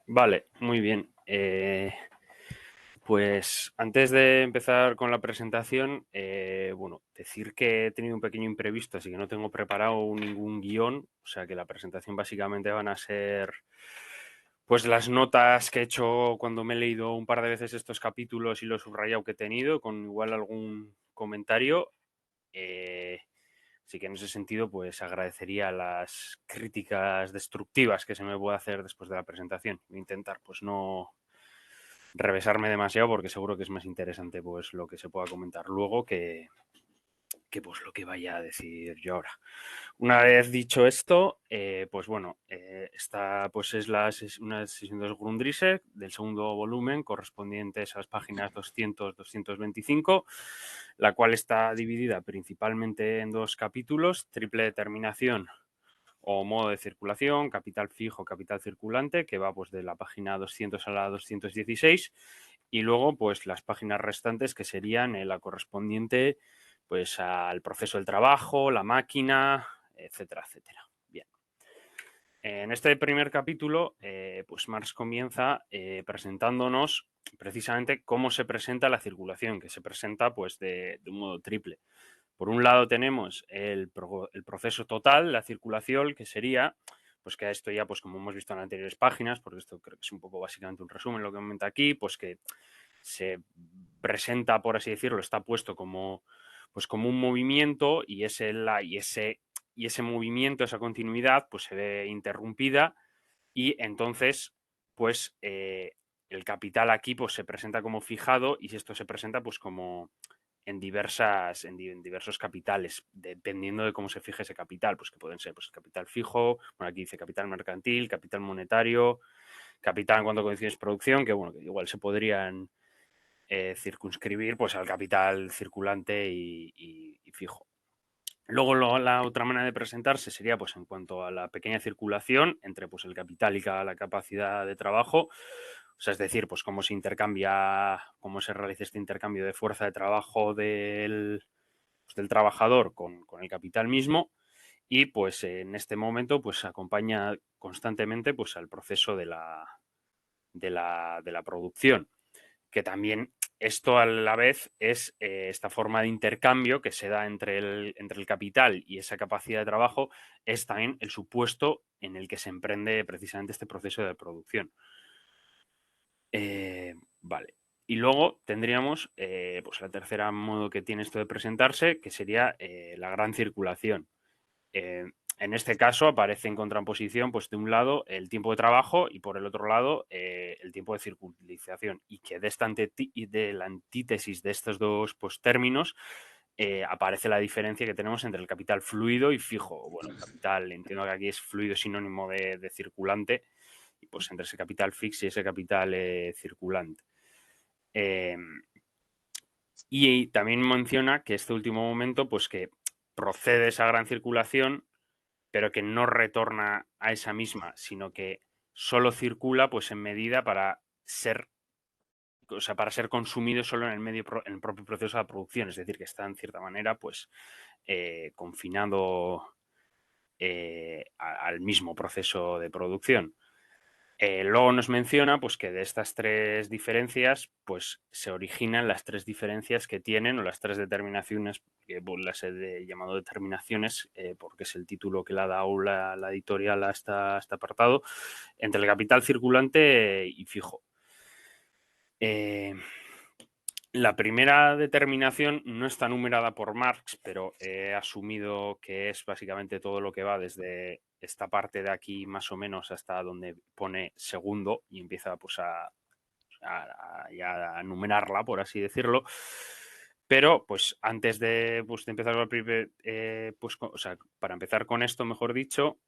Vale, muy bien. Pues antes de empezar con la presentación, bueno, decir que he tenido un pequeño imprevisto, así que no tengo preparado ningún guión, o sea que la presentación básicamente van a ser pues las notas que he hecho cuando me he leído un par de veces estos capítulos y lo subrayado que he tenido, con igual algún comentario. Eh, Así que en ese sentido, pues agradecería las críticas destructivas que se me pueda hacer después de la presentación. Voy a intentar, pues no revesarme demasiado porque seguro que es más interesante pues lo que se pueda comentar luego que pues lo que vaya a decir yo ahora. Una vez dicho esto, pues bueno, esta pues es una sesión de los Grundrisse del segundo volumen correspondientes a las páginas 200-225, la cual está dividida principalmente en dos capítulos: triple determinación o modo de circulación, capital fijo, capital circulante, que va pues de la página 200 a la 216, y luego pues las páginas restantes que serían la correspondiente pues al proceso del trabajo, la máquina, etcétera, etcétera. Bien. En este primer capítulo, pues Marx comienza presentándonos precisamente cómo se presenta la circulación, que se presenta pues de un modo triple. Por un lado tenemos el proceso total, la circulación, que sería, pues que esto ya, pues como hemos visto en anteriores páginas, porque esto creo que es un poco básicamente un resumen lo que comenta aquí, pues que se presenta, por así decirlo, está puesto como, pues como un movimiento y ese movimiento, esa continuidad, pues se ve interrumpida y entonces, pues el capital aquí pues se presenta como fijado y esto se presenta pues como en diversos capitales, dependiendo de cómo se fije ese capital, pues que pueden ser pues capital fijo, bueno, aquí dice capital mercantil, capital monetario, capital en cuanto a condiciones de producción, que bueno, que igual se podrían circunscribir pues al capital circulante y fijo. Luego la otra manera de presentarse sería pues en cuanto a la pequeña circulación entre pues el capital y la capacidad de trabajo, o sea, es decir, pues cómo se intercambia, cómo se realiza este intercambio de fuerza de trabajo del trabajador con el capital mismo, y pues en este momento pues acompaña constantemente pues al proceso de la producción, que también esto a la vez es esta forma de intercambio que se da entre el capital y esa capacidad de trabajo, es también el supuesto en el que se emprende precisamente este proceso de producción. Vale. Y luego tendríamos pues la tercera modo que tiene esto de presentarse, que sería la gran circulación. Eh, en este caso aparece en contraposición, pues de un lado el tiempo de trabajo y por el otro lado el tiempo de circulación, y que de la antítesis de estos dos pues, términos aparece la diferencia que tenemos entre el capital fluido y fijo. Bueno, capital, entiendo que aquí es fluido sinónimo de circulante, y pues entre ese capital fixo y ese capital circulante. Eh, y también menciona que este último momento, pues que procede esa gran circulación, pero que no retorna a esa misma, sino que solo circula pues en medida para ser, o sea, para ser consumido solo en el propio proceso de producción, es decir, que está en cierta manera pues confinado al mismo proceso de producción. Luego nos menciona pues, que de estas tres diferencias pues, se originan las tres diferencias que tienen, o las tres determinaciones, que pues, las he llamado determinaciones porque es el título que le ha dado la editorial a este apartado, entre el capital circulante y fijo. La primera determinación no está numerada por Marx, pero he asumido que es básicamente todo lo que va desde esta parte de aquí más o menos hasta donde pone segundo y empieza pues a numerarla, por así decirlo. Pero pues antes de empezar con el primer, pues, o sea, para empezar con esto, mejor dicho,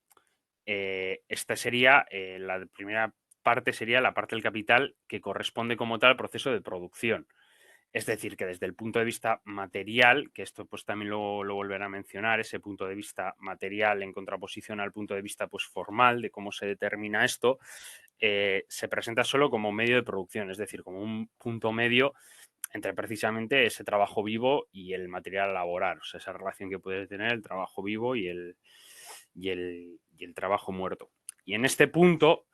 esta sería la primera parte, sería la parte del capital que corresponde como tal al proceso de producción. Es decir, que desde el punto de vista material, que esto pues también lo volverá a mencionar, ese punto de vista material en contraposición al punto de vista pues formal de cómo se determina esto, se presenta solo como medio de producción, es decir, como un punto medio entre precisamente ese trabajo vivo y el material a elaborar, o sea, esa relación que puede tener el trabajo vivo y el trabajo muerto. Y en este punto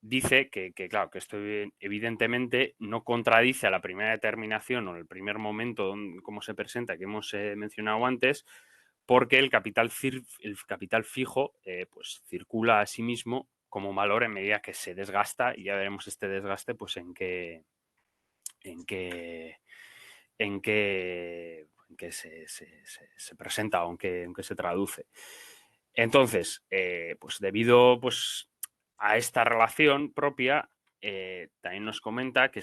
dice claro, que esto evidentemente no contradice a la primera determinación o el primer momento como se presenta que hemos mencionado antes, porque el capital fijo pues circula a sí mismo como valor en medida que se desgasta, y ya veremos este desgaste pues en qué se presenta o en qué se traduce. Entonces, pues debido pues, a esta relación propia, también nos comenta que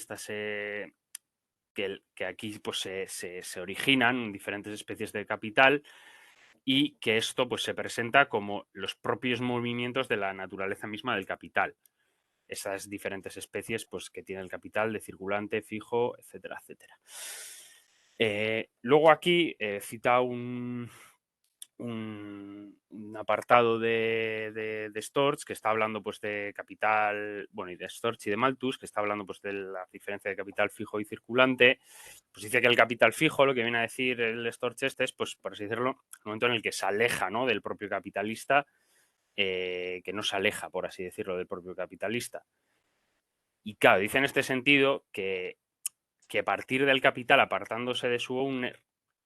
que aquí pues, se originan diferentes especies de capital, y que esto pues, se presenta como los propios movimientos de la naturaleza misma del capital. Esas diferentes especies pues, que tiene el capital de circulante, fijo, etcétera, etcétera. Luego aquí cita un apartado de Storch, que está hablando pues de capital, bueno, y de Storch y de Malthus, que está hablando pues de la diferencia de capital fijo y circulante. Pues dice que el capital fijo, lo que viene a decir el Storch este, es, pues, por así decirlo, el momento en el que se aleja, ¿no?, del propio capitalista, que no se aleja, por así decirlo, del propio capitalista. Y claro, dice en este sentido que partir del capital apartándose de su owner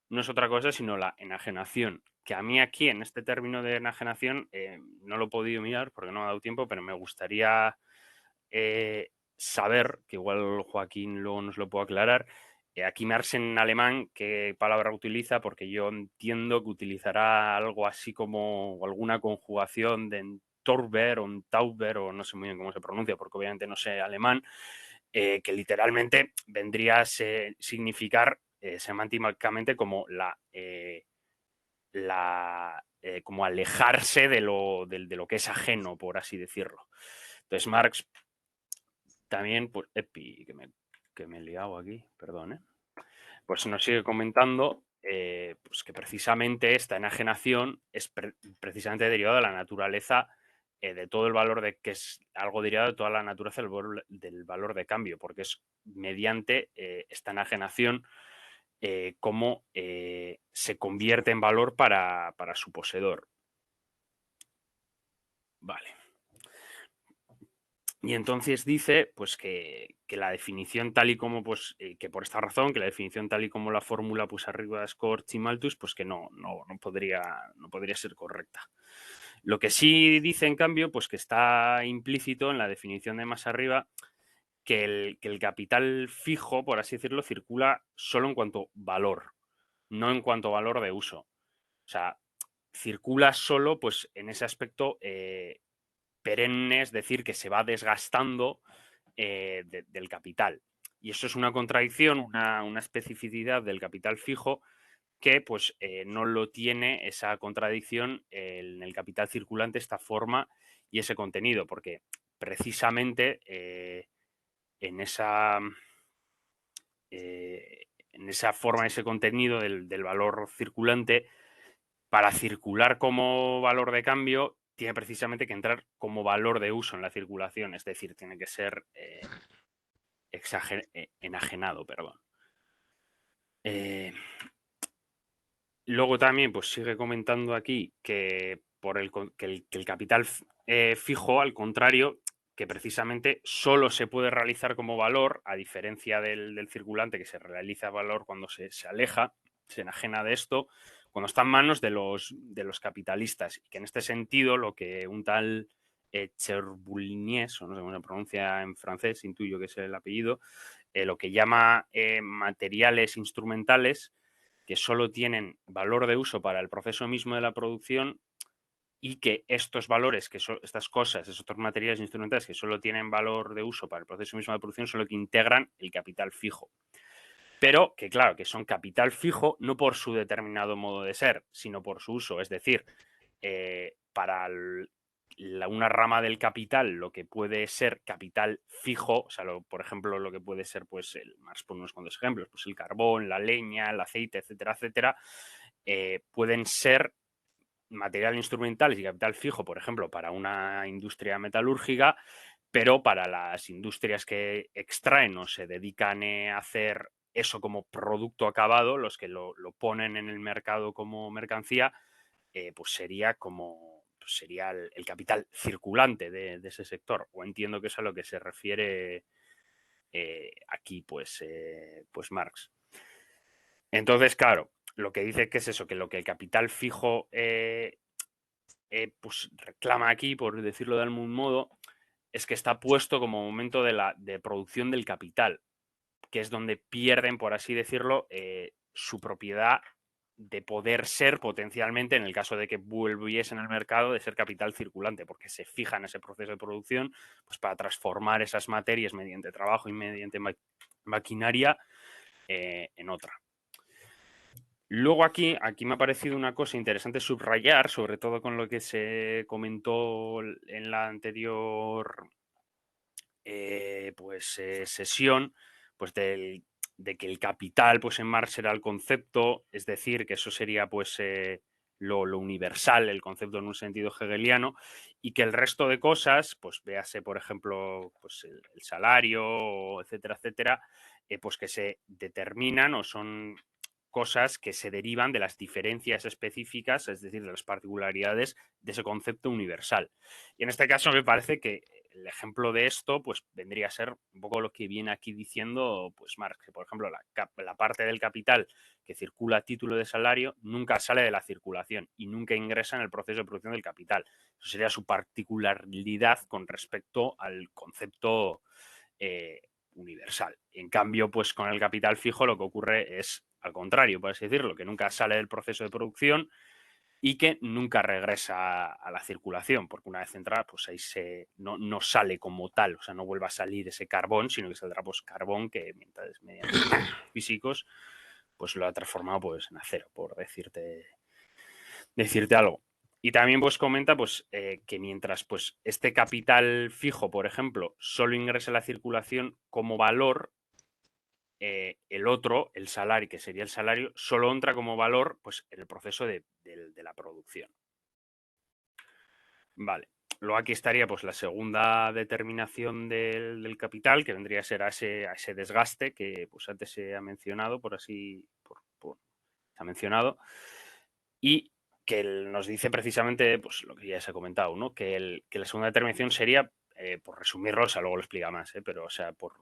no es otra cosa sino la enajenación. Que a mí aquí, en este término de enajenación, no lo he podido mirar porque no me ha dado tiempo, pero me gustaría saber, que igual Joaquín luego nos lo puede aclarar, aquí Marx en alemán qué palabra utiliza, porque yo entiendo que utilizará algo así como alguna conjugación de Entorber o Entauber, o no sé muy bien cómo se pronuncia, porque obviamente no sé alemán, que literalmente vendría a significar semánticamente como como alejarse de lo que es ajeno, por así decirlo. Entonces Marx también, pues, que me he liado aquí, perdón, pues nos sigue comentando pues que precisamente esta enajenación es precisamente derivada de la naturaleza, de todo el valor de que es algo derivado de toda la naturaleza del valor de cambio, porque es mediante esta enajenación cómo se convierte en valor para su poseedor. Vale. Y entonces dice pues que la definición tal y como, pues, que por esta razón, que la definición tal y como la fórmula pues arriba de Scorch y Malthus, pues que no podría ser correcta. Lo que sí dice, en cambio, pues que está implícito en la definición de más arriba, que el capital fijo, por así decirlo, circula solo en cuanto valor, no en cuanto valor de uso. O sea, circula solo pues en ese aspecto perenne, es decir, que se va desgastando del capital. Y eso es una contradicción, una especificidad del capital fijo que pues no lo tiene, esa contradicción, en el capital circulante, esta forma y ese contenido, porque precisamente en esa forma, ese contenido del valor circulante, para circular como valor de cambio, tiene precisamente que entrar como valor de uso en la circulación, es decir, tiene que ser enajenado, perdón. Luego también pues sigue comentando aquí que el capital fijo, al contrario, que precisamente solo se puede realizar como valor, a diferencia del circulante, que se realiza valor cuando se aleja, se enajena de esto, cuando está en manos de los capitalistas. Y que en este sentido, lo que un tal Cherbournies, o no sé cómo se pronuncia en francés, intuyo que es el apellido, lo que llama materiales instrumentales, que solo tienen valor de uso para el proceso mismo de la producción, y que estos valores, que son estas cosas, esos otros materiales instrumentales que solo tienen valor de uso para el proceso mismo de producción, son lo que integran el capital fijo. Pero que, claro, que son capital fijo no por su determinado modo de ser, sino por su uso. Es decir, para una rama del capital, lo que puede ser capital fijo, o sea, por ejemplo, lo que puede ser, pues, Marx pone unos cuantos ejemplos, pues el carbón, la leña, el aceite, etcétera, etcétera, pueden ser material instrumental y capital fijo, por ejemplo, para una industria metalúrgica, pero para las industrias que extraen o se dedican a hacer eso como producto acabado, los que lo ponen en el mercado como mercancía, pues sería como pues sería el capital circulante de ese sector, o entiendo que es a lo que se refiere aquí, pues Marx. Entonces, claro, lo que dice que es eso, que lo que el capital fijo pues reclama aquí, por decirlo de algún modo, es que está puesto como momento de producción del capital, que es donde pierden, por así decirlo, su propiedad de poder ser potencialmente, en el caso de que volviesen al mercado, de ser capital circulante, porque se fija en ese proceso de producción pues para transformar esas materias mediante trabajo y mediante maquinaria en otra. Luego aquí me ha parecido una cosa interesante subrayar, sobre todo con lo que se comentó en la anterior sesión, pues de que el capital pues en Marx era el concepto, es decir, que eso sería pues lo universal, el concepto en un sentido hegeliano, y que el resto de cosas, pues véase por ejemplo pues el salario, etcétera, etcétera, pues que se determinan o son cosas que se derivan de las diferencias específicas, es decir, de las particularidades de ese concepto universal. Y en este caso me parece que el ejemplo de esto pues vendría a ser un poco lo que viene aquí diciendo pues Marx, que por ejemplo la parte del capital que circula a título de salario nunca sale de la circulación y nunca ingresa en el proceso de producción del capital. Eso sería su particularidad con respecto al concepto universal. En cambio, pues con el capital fijo lo que ocurre es al contrario, por así decirlo, que nunca sale del proceso de producción y que nunca regresa a la circulación, porque una vez entra, pues ahí no sale como tal, o sea, no vuelve a salir ese carbón, sino que saldrá pues carbón que mientras mediante físicos pues lo ha transformado pues en acero, por decirte algo. Y también pues comenta pues que mientras pues este capital fijo, por ejemplo, solo ingresa a la circulación como valor, el otro, el salario, que sería el salario, solo entra como valor pues en el proceso de la producción. Vale. Luego aquí estaría pues la segunda determinación del capital, que vendría a ser a ese desgaste que pues antes se ha mencionado, se ha mencionado, y que nos dice precisamente pues lo que ya se ha comentado, ¿no? Que la segunda determinación sería, por resumirlo, o sea, luego lo explica más, pero o sea, por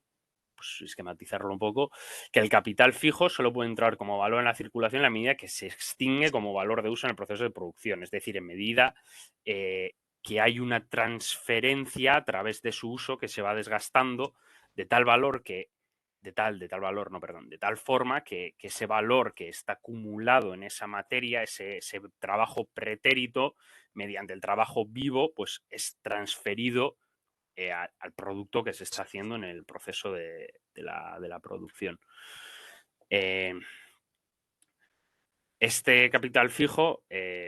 pues, esquematizarlo un poco, que el capital fijo solo puede entrar como valor en la circulación en la medida que se extingue como valor de uso en el proceso de producción, es decir, en medida que hay una transferencia a través de su uso que se va desgastando de tal valor que de tal valor, no, perdón, de tal forma que ese valor que está acumulado en esa materia, ese trabajo pretérito, mediante el trabajo vivo, pues es transferido al producto que se está haciendo en el proceso de la producción. Este capital fijo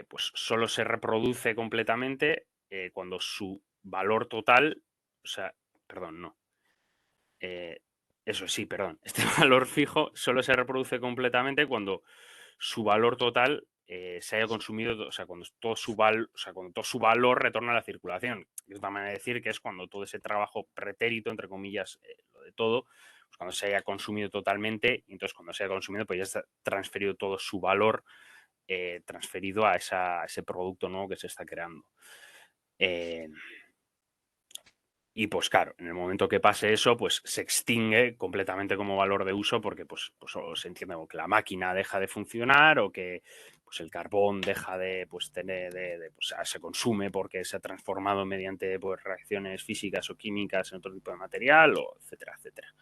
pues solo se reproduce completamente cuando su valor total, o sea, perdón, no. Eso sí, perdón. Este valor fijo solo se reproduce completamente cuando su valor total se haya consumido, o sea, cuando todo su valor retorna a la circulación. Es una manera de decir que es cuando todo ese trabajo pretérito, entre comillas, lo de todo, pues cuando se haya consumido totalmente, y entonces cuando se haya consumido, pues ya está transferido todo su valor, transferido a ese producto nuevo que se está creando. Y pues claro, en el momento que pase eso, pues se extingue completamente como valor de uso porque pues se entiende que la máquina deja de funcionar o que pues el carbón deja de pues tener pues, se consume porque se ha transformado mediante pues reacciones físicas o químicas en otro tipo de material, o etcétera, etcétera.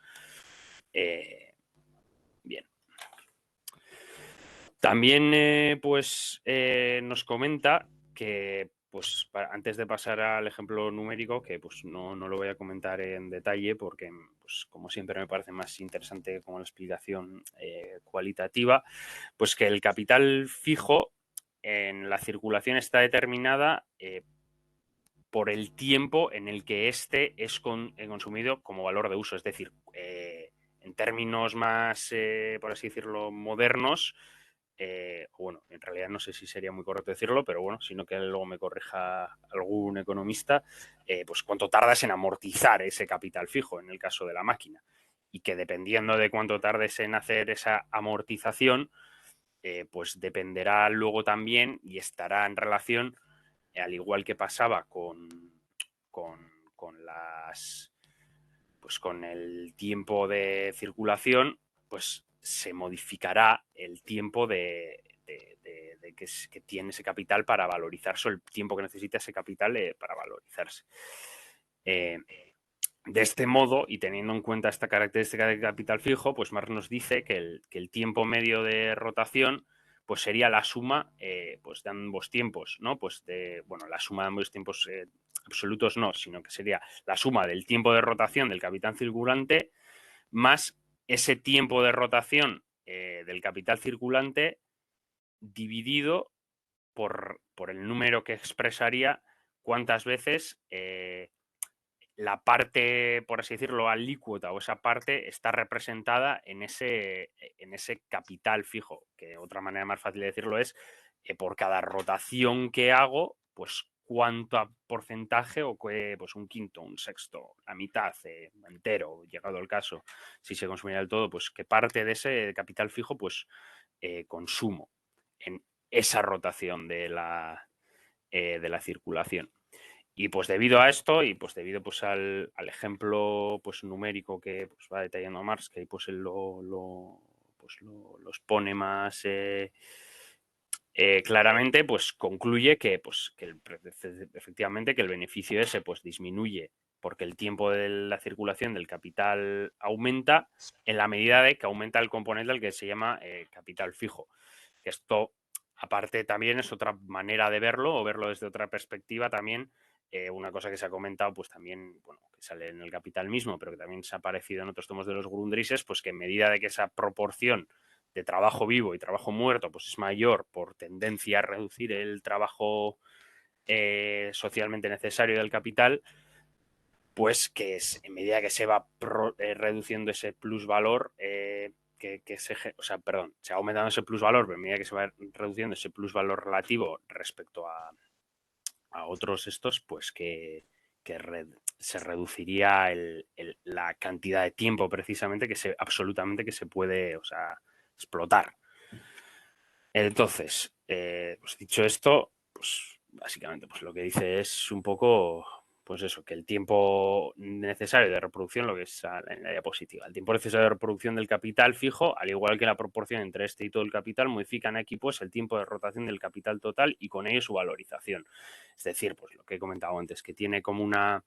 Bien. También nos comenta que pues antes de pasar al ejemplo numérico, que pues no lo voy a comentar en detalle porque pues como siempre me parece más interesante como la explicación cualitativa, pues que el capital fijo en la circulación está determinada por el tiempo en el que éste es consumido como valor de uso, es decir, en términos más, por así decirlo, modernos, bueno, en realidad no sé si sería muy correcto decirlo, pero bueno, sino que luego me corrija algún economista, pues cuánto tardas en amortizar ese capital fijo en el caso de la máquina. Y que dependiendo de cuánto tardes en hacer esa amortización, pues dependerá luego también y estará en relación al igual que pasaba con las, pues con el tiempo de circulación, pues se modificará el tiempo que tiene ese capital para valorizarse, o el tiempo que necesita ese capital para valorizarse. De este modo, y teniendo en cuenta esta característica de capital fijo, pues Marx nos dice que el tiempo medio de rotación pues sería la suma pues de ambos tiempos, ¿no? Pues bueno, la suma de ambos tiempos absolutos no, sino que sería la suma del tiempo de rotación del capital circulante más ese tiempo de rotación del capital circulante dividido por el número que expresaría cuántas veces la parte, por así decirlo, alícuota o esa parte está representada en ese capital fijo, que otra manera más fácil de decirlo es por cada rotación que hago, pues cuánto porcentaje o pues un quinto, un sexto, la mitad, entero, llegado el caso, si se consumiera el todo, pues qué parte de ese capital fijo pues consumo en esa rotación de la circulación. Y pues debido a esto y pues debido pues al ejemplo pues numérico que pues, va detallando Marx, que ahí pues él los pone más claramente, pues concluye que, pues, efectivamente que el beneficio ese pues disminuye porque el tiempo de la circulación del capital aumenta en la medida de que aumenta el componente al que se llama capital fijo. Que esto, aparte, también es otra manera de verlo o verlo desde otra perspectiva también. Una cosa que se ha comentado, pues también, bueno, que sale en el Capital mismo, pero que también se ha aparecido en otros tomos de los Grundrises, pues que en medida de que esa proporción de trabajo vivo y trabajo muerto pues es mayor por tendencia a reducir el trabajo socialmente necesario del capital, pues que es en medida que se va reduciendo ese plusvalor, se va aumentando ese plusvalor, pero en medida que se va reduciendo ese plusvalor relativo respecto a otros estos, pues se reduciría la cantidad de tiempo precisamente absolutamente que se puede, o sea, explotar. Entonces, pues dicho esto, pues básicamente pues lo que dice es un poco, pues eso, que el tiempo necesario de reproducción, lo que es en la diapositiva, el tiempo necesario de reproducción del capital fijo, al igual que la proporción entre este y todo el capital, modifican aquí pues el tiempo de rotación del capital total y con ello su valorización. Es decir, pues lo que he comentado antes, que tiene como una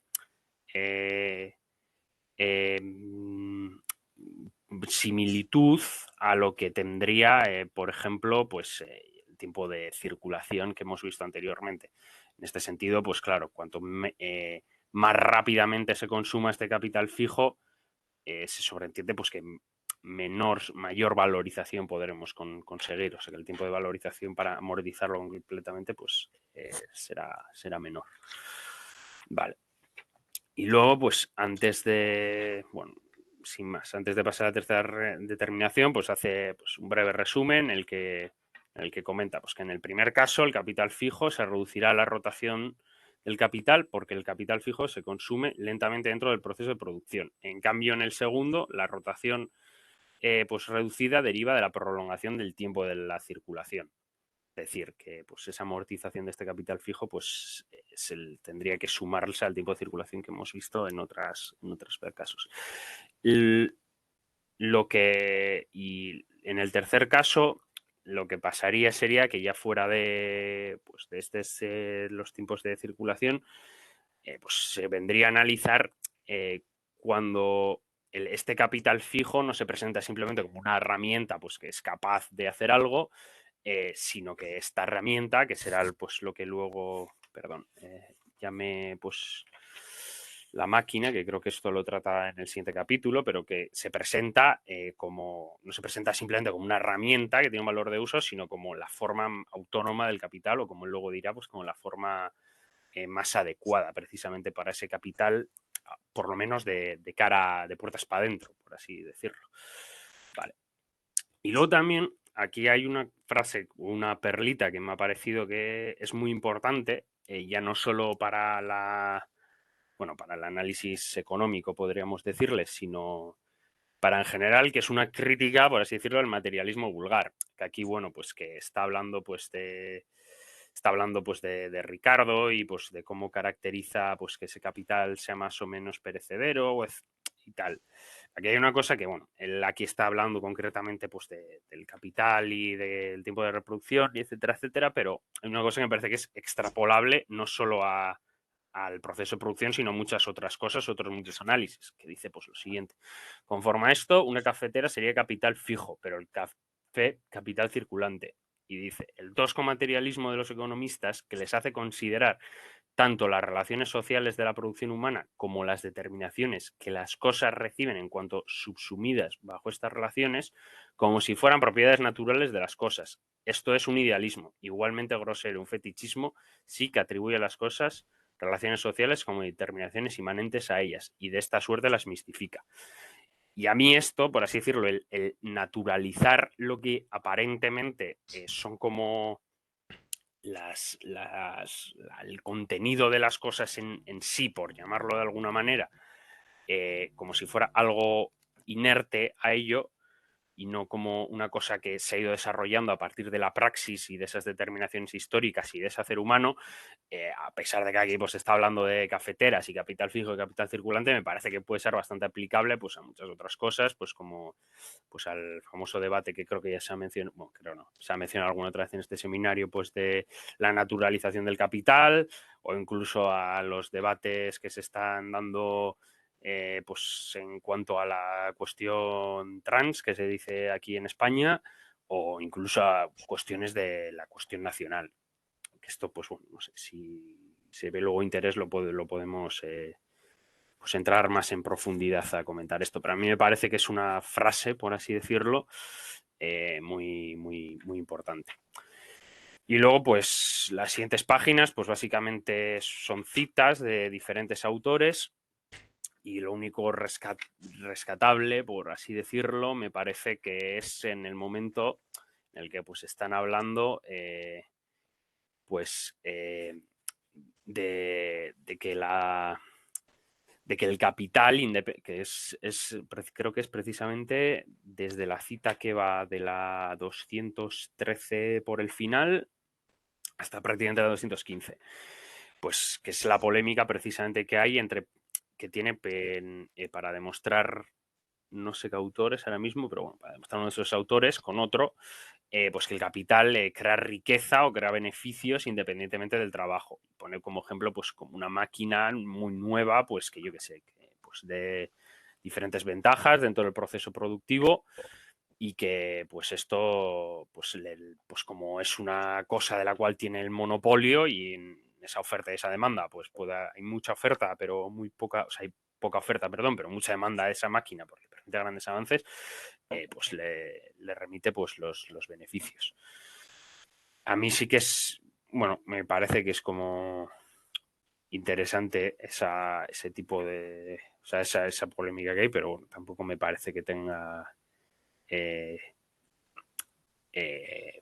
similitud a lo que tendría, por ejemplo, pues el tiempo de circulación que hemos visto anteriormente. En este sentido, pues claro, cuanto más rápidamente se consuma este capital fijo, se sobreentiende pues que mayor valorización podremos conseguir. O sea que el tiempo de valorización para amortizarlo completamente pues será menor. Vale. Y luego, pues antes de, bueno, sin más, antes de pasar a la tercera determinación, pues hace pues, un breve resumen en el que comenta pues, que en el primer caso el capital fijo se reducirá la rotación del capital porque el capital fijo se consume lentamente dentro del proceso de producción. En cambio, en el segundo, la rotación pues reducida deriva de la prolongación del tiempo de la circulación. Es decir, que pues, esa amortización de este capital fijo pues, tendría que sumarse al tiempo de circulación que hemos visto en otros casos. Y en el tercer caso, lo que pasaría sería que ya fuera de, pues, los tiempos de circulación, pues se vendría a analizar cuando este capital fijo no se presenta simplemente como una herramienta pues, que es capaz de hacer algo, sino que esta herramienta, que será pues lo que luego, llame pues la máquina, que creo que esto lo trata en el siguiente capítulo, pero que se presenta no se presenta simplemente como una herramienta que tiene un valor de uso, sino como la forma autónoma del capital, o como él luego dirá, pues como la forma más adecuada precisamente para ese capital, por lo menos de cara, de puertas para adentro, por así decirlo. Vale. Y luego también aquí hay una frase, una perlita que me ha parecido que es muy importante, ya no solo para para el análisis económico, podríamos decirle, sino para en general, que es una crítica, por así decirlo, al materialismo vulgar. Que aquí, bueno, pues que está hablando pues está hablando pues de Ricardo y pues de cómo caracteriza pues que ese capital sea más o menos perecedero y tal. Aquí hay una cosa que, bueno, él aquí está hablando concretamente pues del capital y del tiempo de reproducción y etcétera, etcétera, pero hay una cosa que me parece que es extrapolable no solo al proceso de producción, sino muchas otras cosas, otros muchos análisis, que dice pues lo siguiente. Conforme a esto, una cafetera sería capital fijo, pero el café capital circulante. Y dice, el tosco-materialismo de los economistas que les hace considerar tanto las relaciones sociales de la producción humana como las determinaciones que las cosas reciben en cuanto subsumidas bajo estas relaciones, como si fueran propiedades naturales de las cosas. Esto es un idealismo, igualmente grosero, un fetichismo, sí que atribuye a las cosas relaciones sociales como determinaciones inmanentes a ellas, y de esta suerte las mistifica. Y a mí esto, por así decirlo, el naturalizar lo que aparentemente son como el contenido de las cosas en sí, por llamarlo de alguna manera, como si fuera algo inerte a ello, y no como una cosa que se ha ido desarrollando a partir de la praxis y de esas determinaciones históricas y de ese hacer humano, a pesar de que aquí pues, se está hablando de cafeteras y capital fijo y capital circulante, me parece que puede ser bastante aplicable pues, a muchas otras cosas, pues como pues, al famoso debate que creo que ya se ha mencionado, bueno, creo no, se ha mencionado alguna otra vez en este seminario, pues de la naturalización del capital, o incluso a los debates que se están dando pues en cuanto a la cuestión trans que se dice aquí en España, o incluso a cuestiones de la cuestión nacional. Que esto, pues bueno, no sé si se ve luego interés, lo podemos pues entrar más en profundidad a comentar esto. Pero a mí me parece que es una frase, por así decirlo, muy, muy, muy importante. Y luego, pues las siguientes páginas, pues básicamente son citas de diferentes autores. Y lo único rescatable, por así decirlo, me parece que es en el momento en el que pues están hablando pues de que el capital, que creo que es precisamente desde la cita que va de la 213 por el final hasta prácticamente la 215, pues que es la polémica precisamente que hay que tiene para demostrar no sé qué autores ahora mismo, pero bueno, para demostrar uno de esos autores con otro, pues que el capital crea riqueza o crea beneficios independientemente del trabajo. Pone como ejemplo, pues como una máquina muy nueva, pues que yo qué sé, pues de diferentes ventajas dentro del proceso productivo, y que pues esto, pues como es una cosa de la cual tiene el monopolio, y en esa oferta y esa demanda, pues hay mucha oferta, pero muy poca, o sea, hay poca oferta, perdón, pero mucha demanda de esa máquina porque permite grandes avances, pues le remite pues los beneficios. A mí sí que es, bueno, me parece que es como interesante ese tipo de, o sea, esa polémica que hay, pero bueno, tampoco me parece que tenga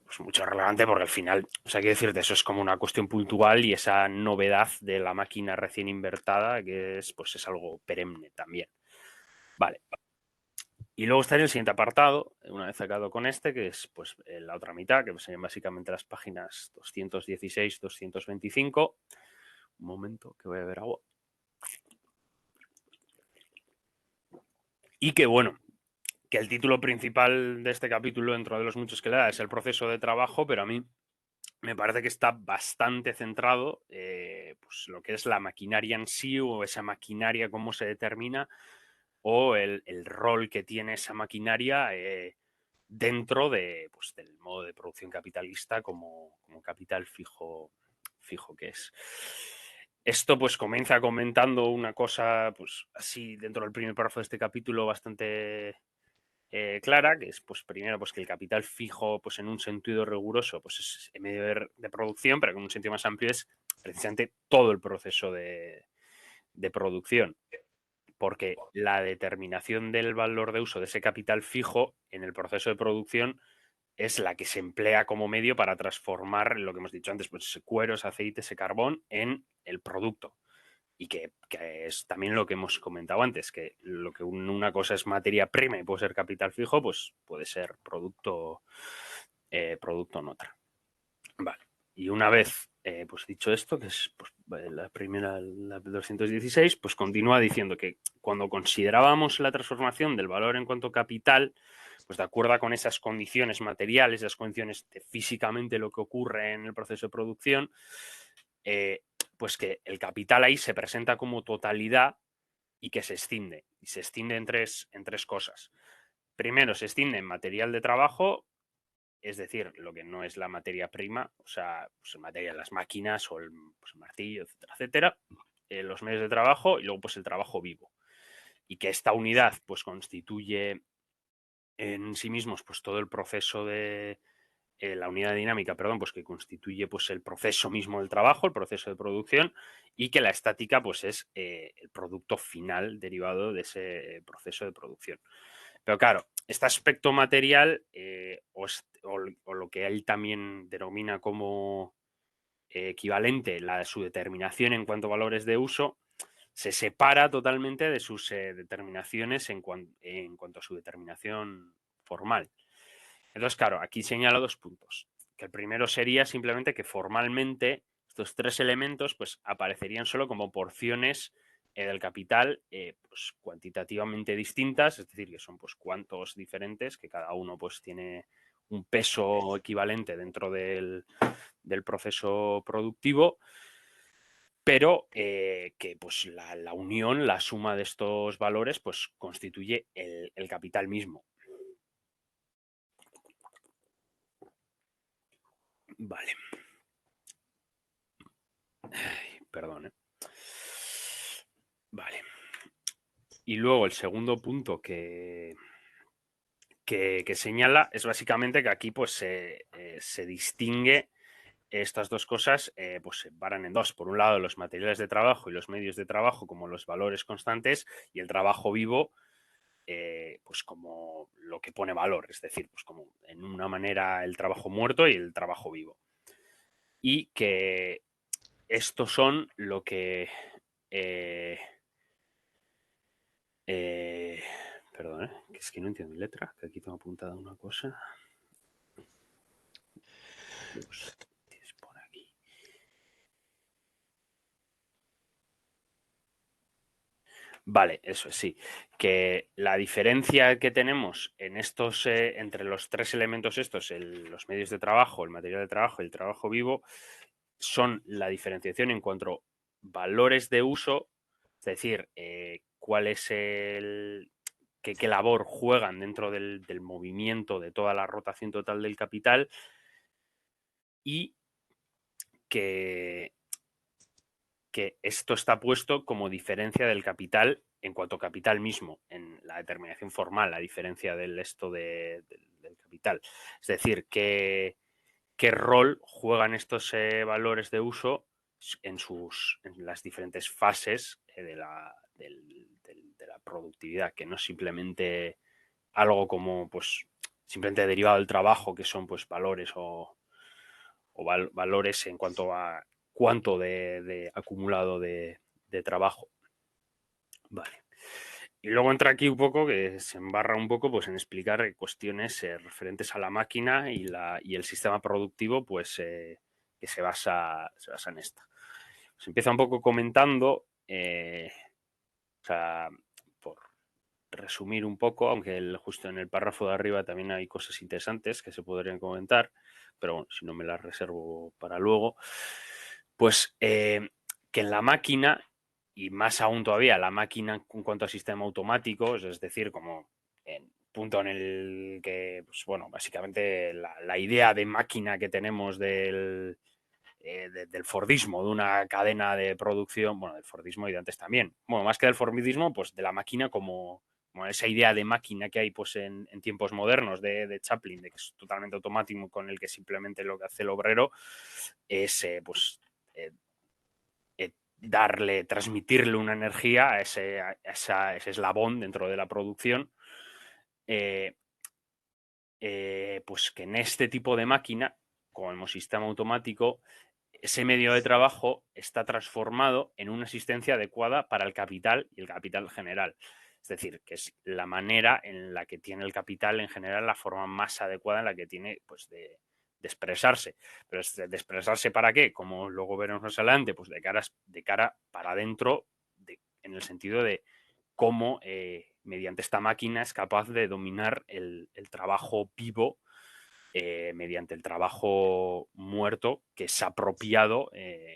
pues mucho relevante, porque al final, o sea, quiero decirte, eso es como una cuestión puntual, y esa novedad de la máquina recién invertida, que pues es algo perenne también. Vale. Y luego estaría el siguiente apartado, una vez sacado con este, que es pues la otra mitad, que serían básicamente las páginas 216, 225. Un momento, que voy a beber agua. Y que bueno, que el título principal de este capítulo, dentro de los muchos que le da, es el proceso de trabajo, pero a mí me parece que está bastante centrado pues lo que es la maquinaria en sí, o esa maquinaria, cómo se determina, o el rol que tiene esa maquinaria dentro pues, del modo de producción capitalista como capital fijo que es. Esto pues comienza comentando una cosa pues así dentro del primer párrafo de este capítulo bastante clara, que es pues primero pues que el capital fijo pues en un sentido riguroso pues es el medio de producción, pero en un sentido más amplio es precisamente todo el proceso de producción, porque la determinación del valor de uso de ese capital fijo en el proceso de producción es la que se emplea como medio para transformar lo que hemos dicho antes, pues ese cuero, ese aceite, ese carbón en el producto. Y que es también lo que hemos comentado antes, que lo que una cosa es materia prima y puede ser capital fijo, pues puede ser producto en otra. Vale. Y una vez pues dicho esto, que es pues, la primera, la 216, pues continúa diciendo que cuando considerábamos la transformación del valor en cuanto a capital, pues de acuerdo con esas condiciones materiales, esas condiciones de físicamente lo que ocurre en el proceso de producción, pues que el capital ahí se presenta como totalidad y que se extiende. Y se extiende en tres cosas. Primero, se extiende en material de trabajo, es decir, lo que no es la materia prima, o sea, pues el material, las máquinas o pues el martillo, etcétera, etcétera, los medios de trabajo y luego pues el trabajo vivo. Y que esta unidad pues constituye en sí mismos pues todo el proceso de la unidad dinámica, perdón, pues que constituye pues el proceso mismo del trabajo, el proceso de producción, y que la estática pues es el producto final derivado de ese proceso de producción. Pero claro, este aspecto material o lo que él también denomina como equivalente, su determinación en cuanto a valores de uso, se separa totalmente de sus determinaciones en cuanto a su determinación formal. Entonces, claro, aquí señala dos puntos. Que el primero sería simplemente que formalmente estos tres elementos pues, aparecerían solo como porciones del capital pues, cuantitativamente distintas, es decir, que son pues, cuantos diferentes, que cada uno pues, tiene un peso equivalente dentro del proceso productivo, pero que pues, la unión, la suma de estos valores, pues constituye el capital mismo. Vale. Ay, perdón, ¿eh? Vale. Y luego el segundo punto que señala es básicamente que aquí pues se distingue estas dos cosas, pues se paran en dos. Por un lado, los materiales de trabajo y los medios de trabajo como los valores constantes y el trabajo vivo pues como lo que pone valor, es decir, pues como en una manera el trabajo muerto y el trabajo vivo. Y que estos son lo que... perdón, que es que no entiendo mi letra, que aquí tengo apuntada una cosa. Pues, por aquí. Vale, eso sí. Que la diferencia que tenemos en estos, entre los tres elementos estos, los medios de trabajo, el material de trabajo y el trabajo vivo, son la diferenciación en cuanto a valores de uso, es decir, cuál es qué labor juegan dentro del movimiento de toda la rotación total del capital y que esto está puesto como diferencia del capital en cuanto a capital mismo, en la determinación formal, la diferencia del del capital. Es decir, qué rol juegan estos valores de uso en las diferentes fases de la productividad, que no es simplemente algo como pues simplemente derivado del trabajo, que son pues valores o valores en cuanto a cuánto de acumulado de trabajo. Vale. Y luego entra aquí un poco, que se embarra un poco pues, en explicar cuestiones referentes a la máquina y el sistema productivo, pues que se basa en esta. Se empieza un poco comentando, o sea, por resumir un poco, aunque justo en el párrafo de arriba también hay cosas interesantes que se podrían comentar, pero bueno, si no me las reservo para luego, pues que en la máquina, y más aún todavía la máquina en cuanto a sistema automático, es decir, como en punto en el que, pues bueno, básicamente la idea de máquina que tenemos del Fordismo, de una cadena de producción, bueno, del Fordismo y de antes también. Bueno, más que del Fordismo, pues de la máquina como esa idea de máquina que hay pues en tiempos modernos de Chaplin, de que es totalmente automático, con el que simplemente lo que hace el obrero es pues transmitirle una energía a ese eslabón dentro de la producción, pues que en este tipo de máquina, como sistema automático, ese medio de trabajo está transformado en una asistencia adecuada para el capital y el capital general. Es decir, que es la manera en la que tiene el capital en general, la forma más adecuada en la que tiene pues, de expresarse. Pero ¿de expresarse para qué? Como luego veremos más adelante, pues de cara para adentro, en el sentido de cómo mediante esta máquina es capaz de dominar el trabajo vivo mediante el trabajo muerto que es apropiado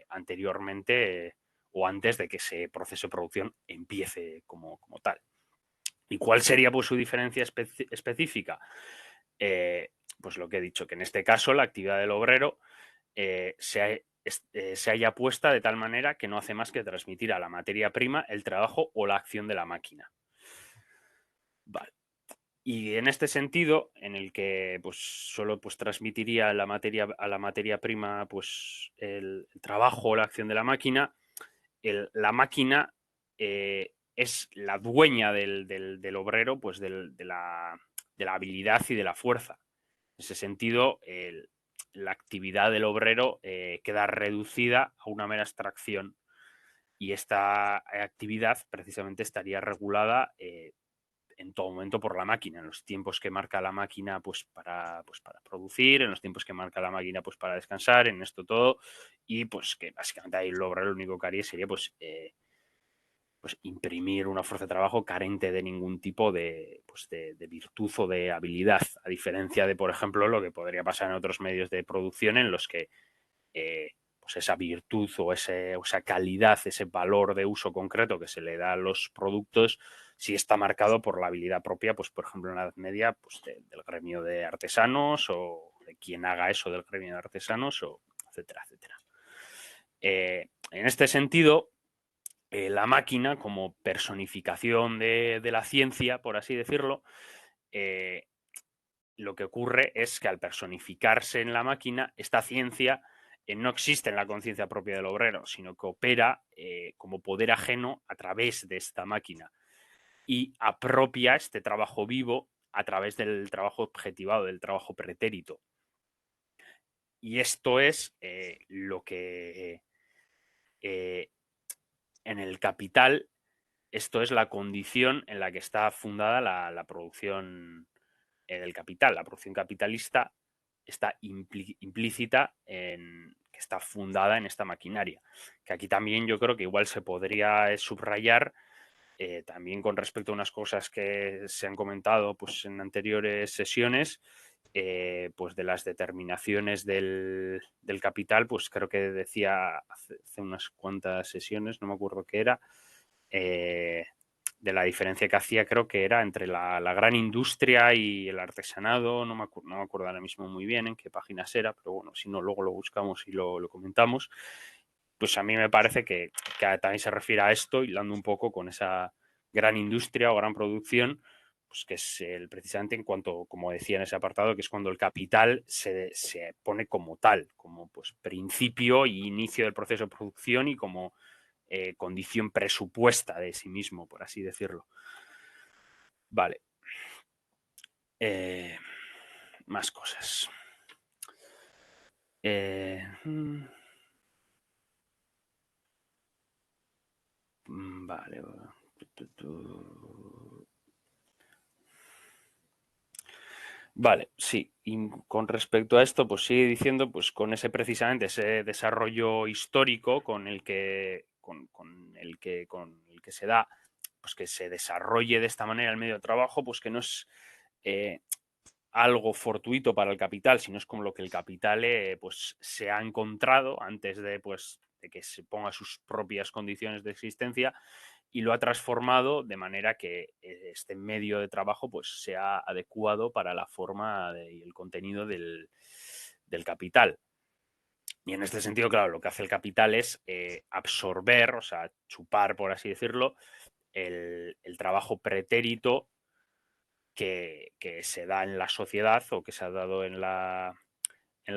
anteriormente o antes de que ese proceso de producción empiece como tal. ¿Y cuál sería pues, su diferencia específica? Pues lo que he dicho, que en este caso la actividad del obrero se haya puesta de tal manera que no hace más que transmitir a la materia prima el trabajo o la acción de la máquina. Vale. Y en este sentido, en el que pues, solo pues, transmitiría a la materia prima pues, el trabajo o la acción de la máquina, la máquina es la dueña del obrero, pues de la habilidad y de la fuerza. En ese sentido, la actividad del obrero queda reducida a una mera abstracción y esta actividad precisamente estaría regulada en todo momento por la máquina, en los tiempos que marca la máquina pues para producir, en los tiempos que marca la máquina pues para descansar, en esto todo, y pues que básicamente ahí el obrero lo único que haría sería pues imprimir una fuerza de trabajo carente de ningún tipo pues, de virtud o de habilidad, a diferencia de, por ejemplo, lo que podría pasar en otros medios de producción en los que pues esa virtud o esa calidad, ese valor de uso concreto que se le da a los productos, sí está marcado por la habilidad propia, pues por ejemplo en la Edad Media, pues del gremio de artesanos o de quien haga eso del gremio de artesanos, o etcétera, etcétera. En este sentido, la máquina, como personificación de la ciencia, por así decirlo, lo que ocurre es que al personificarse en la máquina, esta ciencia no existe en la conciencia propia del obrero, sino que opera como poder ajeno a través de esta máquina y apropia este trabajo vivo a través del trabajo objetivado, del trabajo pretérito. Y esto es lo que en el capital, esto es la condición en la que está fundada la producción del capital. La producción capitalista está implícita en que está fundada en esta maquinaria. Que aquí también yo creo que igual se podría subrayar también con respecto a unas cosas que se han comentado pues, en anteriores sesiones, pues de las determinaciones del capital, pues creo que decía hace unas cuantas sesiones, no me acuerdo qué era, de la diferencia que hacía, creo que era entre la gran industria y el artesanado, no me acuerdo ahora mismo muy bien en qué páginas era, pero bueno, si no, luego lo buscamos y lo comentamos. Pues a mí me parece que también se refiere a esto, hilando un poco con esa gran industria o gran producción, pues que es precisamente en cuanto, como decía en ese apartado, que es cuando el capital se pone como tal, como pues principio y inicio del proceso de producción y como condición presupuesta de sí mismo, por así decirlo. Vale. Más cosas. Vale. Vale, sí. Y con respecto a esto, pues sigue diciendo, pues con ese precisamente ese desarrollo histórico con el que se da, pues que se desarrolle de esta manera el medio de trabajo, pues que no es algo fortuito para el capital, sino es como lo que el capital pues se ha encontrado antes de, pues, de que se ponga sus propias condiciones de existencia y lo ha transformado de manera que este medio de trabajo pues sea adecuado para la forma y el contenido del capital. Y en este sentido, claro, lo que hace el capital es absorber, o sea, chupar, por así decirlo, el trabajo pretérito que se da en la sociedad o que se ha dado en la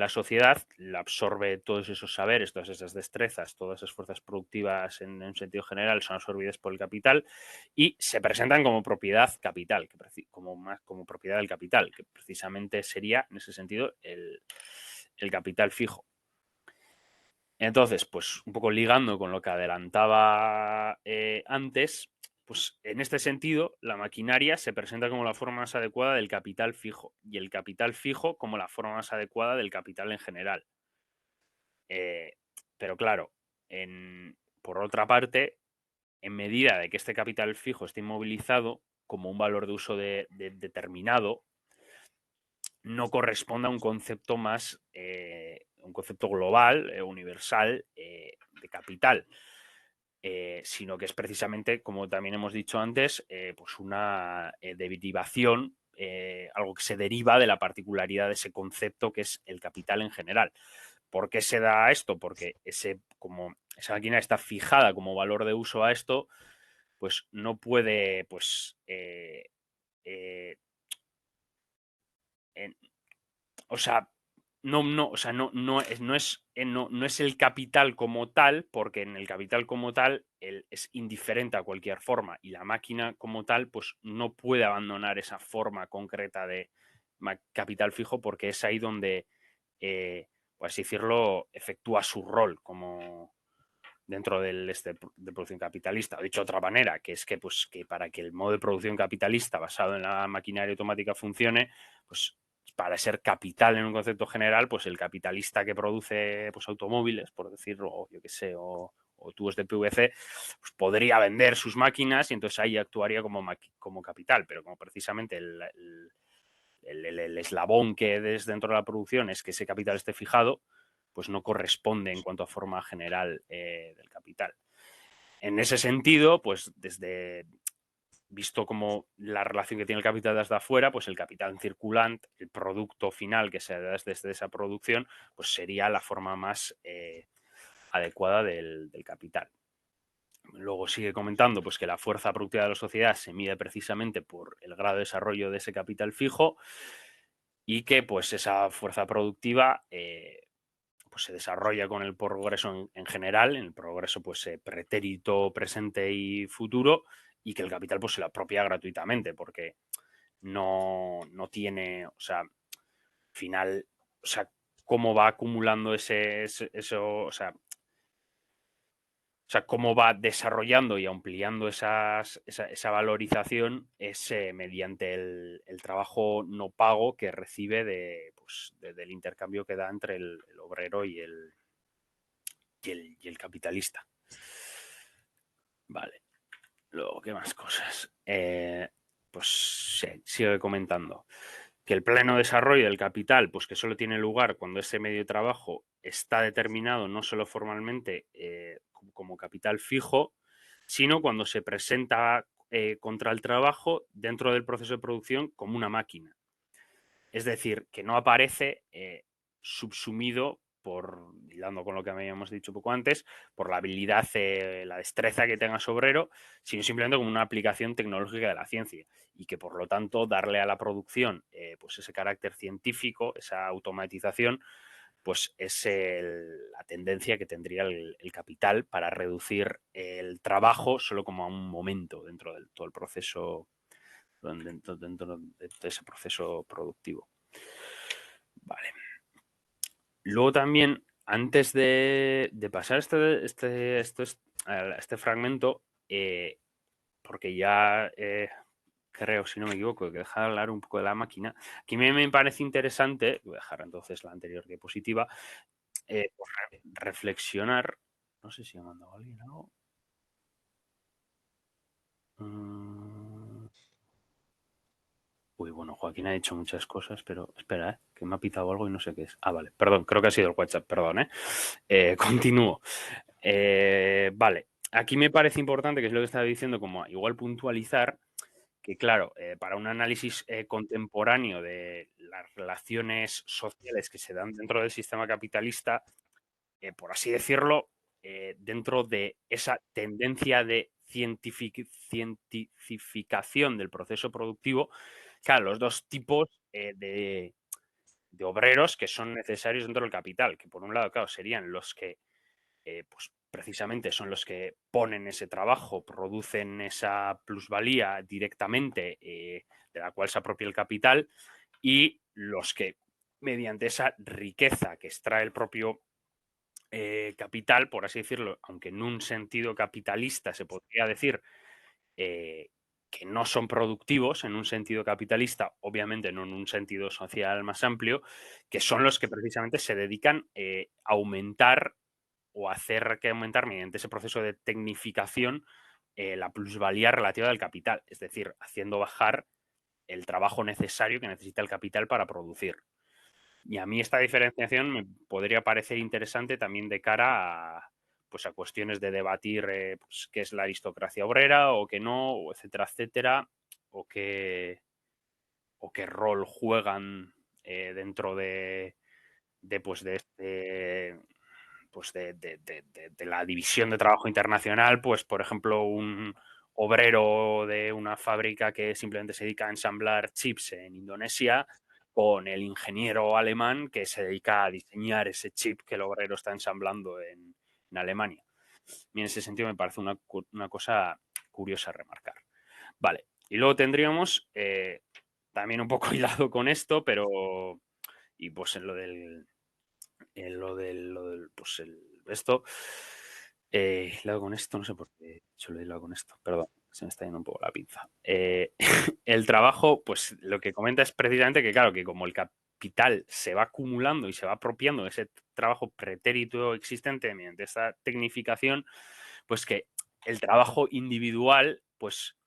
sociedad, la absorbe todos esos saberes, todas esas destrezas, todas esas fuerzas productivas en un sentido general son absorbidas por el capital y se presentan como propiedad capital, como propiedad del capital, que precisamente sería en ese sentido el capital fijo. Entonces, pues un poco ligando con lo que adelantaba antes, pues en este sentido, la maquinaria se presenta como la forma más adecuada del capital fijo y el capital fijo como la forma más adecuada del capital en general. Eh, pero claro, por otra parte, en medida de que este capital fijo esté inmovilizado como un valor de uso determinado, no corresponde a un concepto más, un concepto global, universal, de capital, sino que es precisamente, como también hemos dicho antes, pues una derivación, algo que se deriva de la particularidad de ese concepto que es el capital en general. ¿Por qué se da esto? Porque como esa máquina está fijada como valor de uso a esto, pues no puede, pues, eh, en- o sea, o sea, no es el capital como tal, porque en el capital como tal es indiferente a cualquier forma y la máquina como tal, pues no puede abandonar esa forma concreta de capital fijo porque es ahí donde, por así decirlo, efectúa su rol como dentro de producción capitalista. O dicho de otra manera, que es que, pues, que para que el modo de producción capitalista basado en la maquinaria automática funcione, pues para ser capital en un concepto general, pues el capitalista que produce pues, automóviles, por decirlo, o yo qué sé, o tubos de PVC, pues podría vender sus máquinas y entonces ahí actuaría como capital, pero como precisamente el eslabón que es dentro de la producción es que ese capital esté fijado, pues no corresponde en cuanto a forma general del capital. En ese sentido, pues desde visto como la relación que tiene el capital desde afuera, pues el capital circulante, el producto final que se da desde esa producción, pues sería la forma más adecuada del capital. Luego sigue comentando pues, que la fuerza productiva de la sociedad se mide precisamente por el grado de desarrollo de ese capital fijo y que pues, esa fuerza productiva pues, se desarrolla con el progreso en general, en el progreso pues, pretérito, presente y futuro, y que el capital pues, se lo apropia gratuitamente, porque no tiene, o sea, final, o sea, cómo va acumulando eso, cómo va desarrollando y ampliando esa valorización es mediante el trabajo no pago que recibe del intercambio que da entre el obrero y el capitalista. Vale. Luego, ¿qué más cosas? Pues sí, sigo comentando. Que el pleno desarrollo del capital, pues que solo tiene lugar cuando ese medio de trabajo está determinado no solo formalmente como capital fijo, sino cuando se presenta contra el trabajo dentro del proceso de producción como una máquina. Es decir, que no aparece subsumido por, hilando con lo que habíamos dicho poco antes, por la habilidad, la destreza que tenga su obrero, sino simplemente como una aplicación tecnológica de la ciencia y que por lo tanto darle a la producción pues ese carácter científico, esa automatización, pues es la tendencia que tendría el capital para reducir el trabajo solo como a un momento dentro de todo el proceso, dentro de ese proceso productivo. Vale. Luego también, antes de pasar a este fragmento, porque ya creo, si no me equivoco, que dejar hablar un poco de la máquina, aquí me parece interesante, voy a dejar entonces la anterior diapositiva, pues reflexionar, no sé si ha mandado alguien algo. Uy, bueno, Joaquín ha dicho muchas cosas, pero espera, que me ha pitado algo y no sé qué es. Ah, vale, perdón, creo que ha sido el WhatsApp, perdón, continúo. Vale, aquí me parece importante, que es lo que estaba diciendo, como igual puntualizar que, claro, para un análisis contemporáneo de las relaciones sociales que se dan dentro del sistema capitalista, por así decirlo, dentro de esa tendencia de cientificación del proceso productivo, claro, los dos tipos de obreros que son necesarios dentro del capital, que por un lado, claro, serían los que pues precisamente son los que ponen ese trabajo, producen esa plusvalía directamente de la cual se apropia el capital y los que mediante esa riqueza que extrae el propio capital, por así decirlo, aunque en un sentido capitalista se podría decir que no son productivos en un sentido capitalista, obviamente no en un sentido social más amplio, que son los que precisamente se dedican a aumentar o hacer que aumentar mediante ese proceso de tecnificación la plusvalía relativa del capital, es decir, haciendo bajar el trabajo necesario que necesita el capital para producir. Y a mí esta diferenciación me podría parecer interesante también de cara a, pues a cuestiones de debatir pues, qué es la aristocracia obrera o qué no, o etcétera, etcétera, o o qué rol juegan dentro pues, de este pues de la división de trabajo internacional, pues por ejemplo un obrero de una fábrica que simplemente se dedica a ensamblar chips en Indonesia con el ingeniero alemán que se dedica a diseñar ese chip que el obrero está ensamblando en Alemania. Y en ese sentido me parece una cosa curiosa a remarcar. Vale, y luego tendríamos también un poco hilado con esto, pero y pues en lo del pues esto, hilado con esto, no sé por qué se lo he hilado con esto, perdón, se me está yendo un poco la pinza. El trabajo, pues lo que comenta es precisamente que, claro, que como el capital se va acumulando y se va apropiando de ese trabajo pretérito existente mediante esta tecnificación, pues que el trabajo individual, pues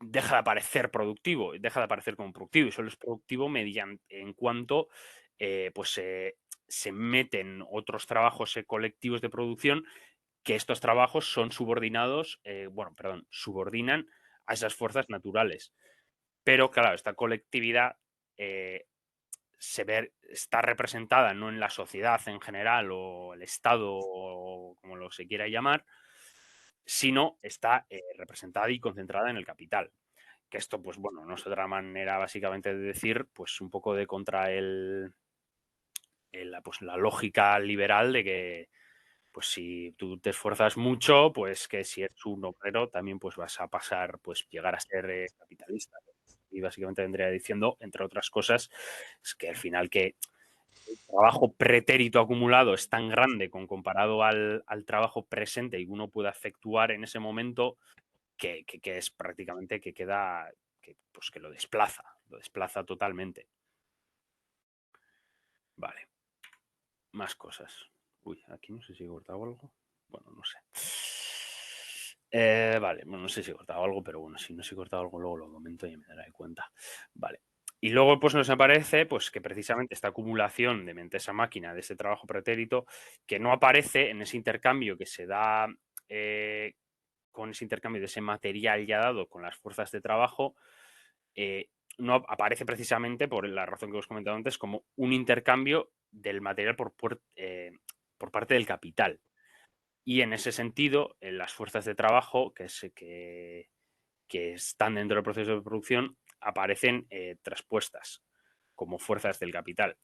deja de aparecer productivo, deja de aparecer como productivo y solo es productivo mediante en cuanto pues se meten otros trabajos colectivos de producción que estos trabajos son subordinados, bueno, perdón, subordinan a esas fuerzas naturales. Pero claro, esta colectividad está representada no en la sociedad en general o el Estado o como lo se quiera llamar, sino está representada y concentrada en el capital. Que esto, pues bueno, no es otra manera básicamente de decir, pues un poco de contra pues, la lógica liberal de que, pues si tú te esfuerzas mucho, pues que si eres un obrero también pues vas a pasar, pues llegar a ser capitalista. Y básicamente vendría diciendo, entre otras cosas, es que al final que el trabajo pretérito acumulado es tan grande con comparado al trabajo presente y uno pueda efectuar en ese momento que es prácticamente que queda, pues que lo desplaza totalmente. Vale, más cosas. Uy, aquí no sé si he cortado algo. Bueno, no sé. Vale, bueno, no sé si he cortado algo, pero bueno, si no he cortado algo, luego lo comento y me daré cuenta. Vale. Y luego, pues nos aparece pues, que precisamente esta acumulación de mente esa máquina, de ese trabajo pretérito, que no aparece en ese intercambio que se da con ese intercambio de ese material ya dado con las fuerzas de trabajo, no aparece precisamente por la razón que os he comentado antes, como un intercambio del material por parte del capital. Y en ese sentido, las fuerzas de trabajo que están dentro del proceso de producción aparecen traspuestas como fuerzas del capital.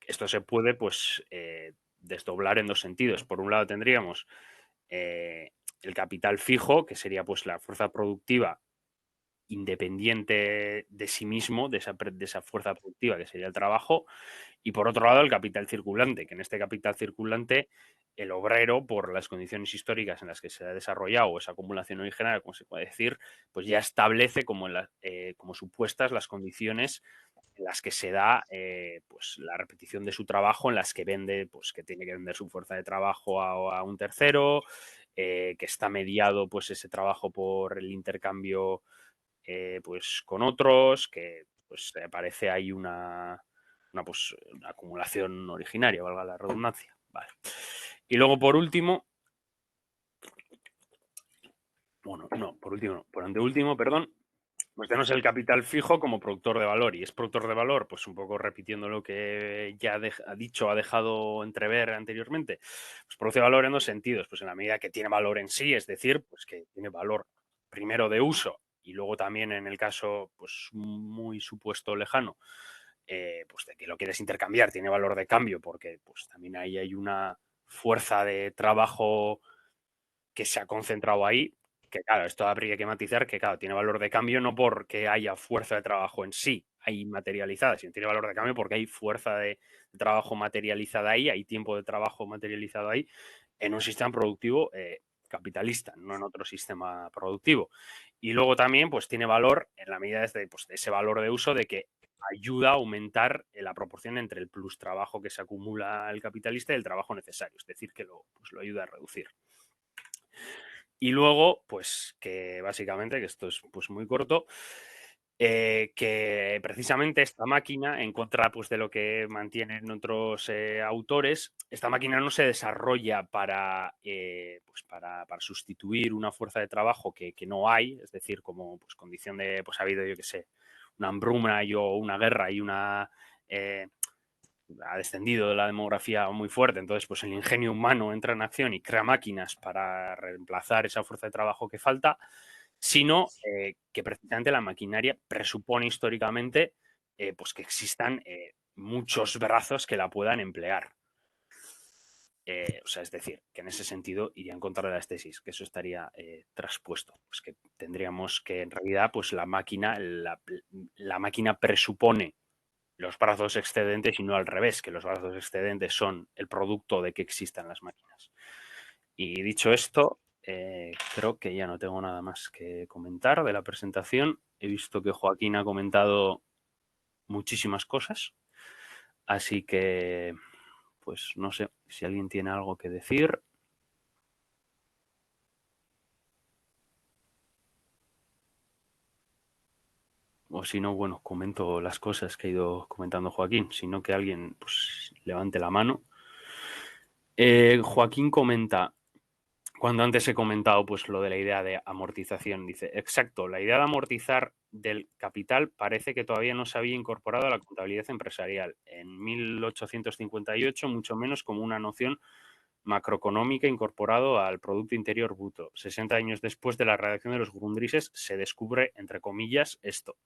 Esto se puede pues desdoblar en dos sentidos. Por un lado tendríamos el capital fijo, que sería pues la fuerza productiva independiente de sí mismo, de esa fuerza productiva que sería el trabajo, y por otro lado el capital circulante, que en este capital circulante el obrero, por las condiciones históricas en las que se ha desarrollado esa acumulación originaria, como se puede decir, pues ya establece como supuestas las condiciones en las que se da pues la repetición de su trabajo, en las que vende, pues que tiene que vender su fuerza de trabajo a un tercero, que está mediado pues ese trabajo por el intercambio pues con otros, que pues aparece ahí pues, una acumulación originaria, valga la redundancia. Vale. Y luego por último, bueno, no, por último, no, por anteúltimo, perdón, pues tenemos el capital fijo como productor de valor. ¿Y es productor de valor? Pues un poco repitiendo lo que ya ha dejado entrever anteriormente. Pues produce valor en dos sentidos. Pues en la medida que tiene valor en sí, es decir, pues que tiene valor primero de uso y luego también en el caso pues muy supuesto lejano, pues de que lo quieres intercambiar, tiene valor de cambio porque pues también ahí hay una fuerza de trabajo que se ha concentrado ahí, que claro, esto habría que matizar que claro, tiene valor de cambio no porque haya fuerza de trabajo en sí, hay materializada, sino tiene valor de cambio porque hay fuerza de trabajo materializada ahí, hay tiempo de trabajo materializado ahí, en un sistema productivo capitalista, no en otro sistema productivo. Y luego también pues tiene valor en la medida de ese valor de uso de que ayuda a aumentar la proporción entre el plus trabajo que se acumula el capitalista y el trabajo necesario, es decir, que lo ayuda a reducir. Y luego, pues que básicamente, que esto es pues muy corto, que precisamente esta máquina, en contra pues, de lo que mantienen otros autores, esta máquina no se desarrolla pues para sustituir una fuerza de trabajo que no hay, es decir, como pues, condición de, pues ha habido, yo qué sé, una hambruna o una guerra y una... ha descendido la demografía muy fuerte, entonces pues el ingenio humano entra en acción y crea máquinas para reemplazar esa fuerza de trabajo que falta, sino que precisamente la maquinaria presupone históricamente pues que existan muchos brazos que la puedan emplear. O sea, es decir, que en ese sentido iría en contra de las tesis, que eso estaría traspuesto. Pues que tendríamos que, en realidad, pues la máquina presupone los brazos excedentes y no al revés, que los brazos excedentes son el producto de que existan las máquinas. Y dicho esto, creo que ya no tengo nada más que comentar de la presentación. He visto que Joaquín ha comentado muchísimas cosas, así que, pues no sé si alguien tiene algo que decir. O si no, bueno, comento las cosas que ha ido comentando Joaquín, sino que alguien pues, levante la mano. Joaquín comenta, cuando antes he comentado pues lo de la idea de amortización, dice, exacto, la idea de amortizar del capital parece que todavía no se había incorporado a la contabilidad empresarial. En 1858, mucho menos como una noción macroeconómica incorporado al Producto Interior Bruto. 60 años después de la redacción de los Grundrises se descubre, entre comillas, esto.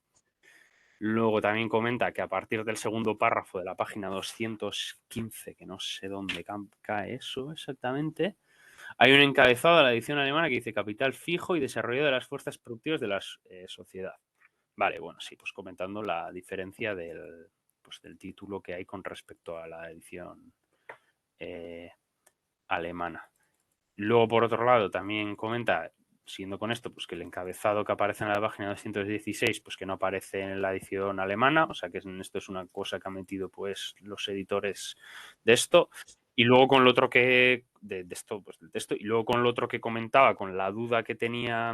Luego también comenta que a partir del segundo párrafo de la página 215, que no sé dónde cae eso exactamente, hay un encabezado de la edición alemana que dice capital fijo y desarrollo de las fuerzas productivas de la sociedad. Vale, bueno, sí, pues comentando la diferencia del título que hay con respecto a la edición alemana. Luego, por otro lado, también comenta, siguiendo con esto, pues que el encabezado que aparece en la página 216, pues que no aparece en la edición alemana, o sea que esto es una cosa que han metido pues los editores de esto. Y luego con lo otro que, de esto, pues del texto, y luego con lo otro que comentaba, con la duda que tenía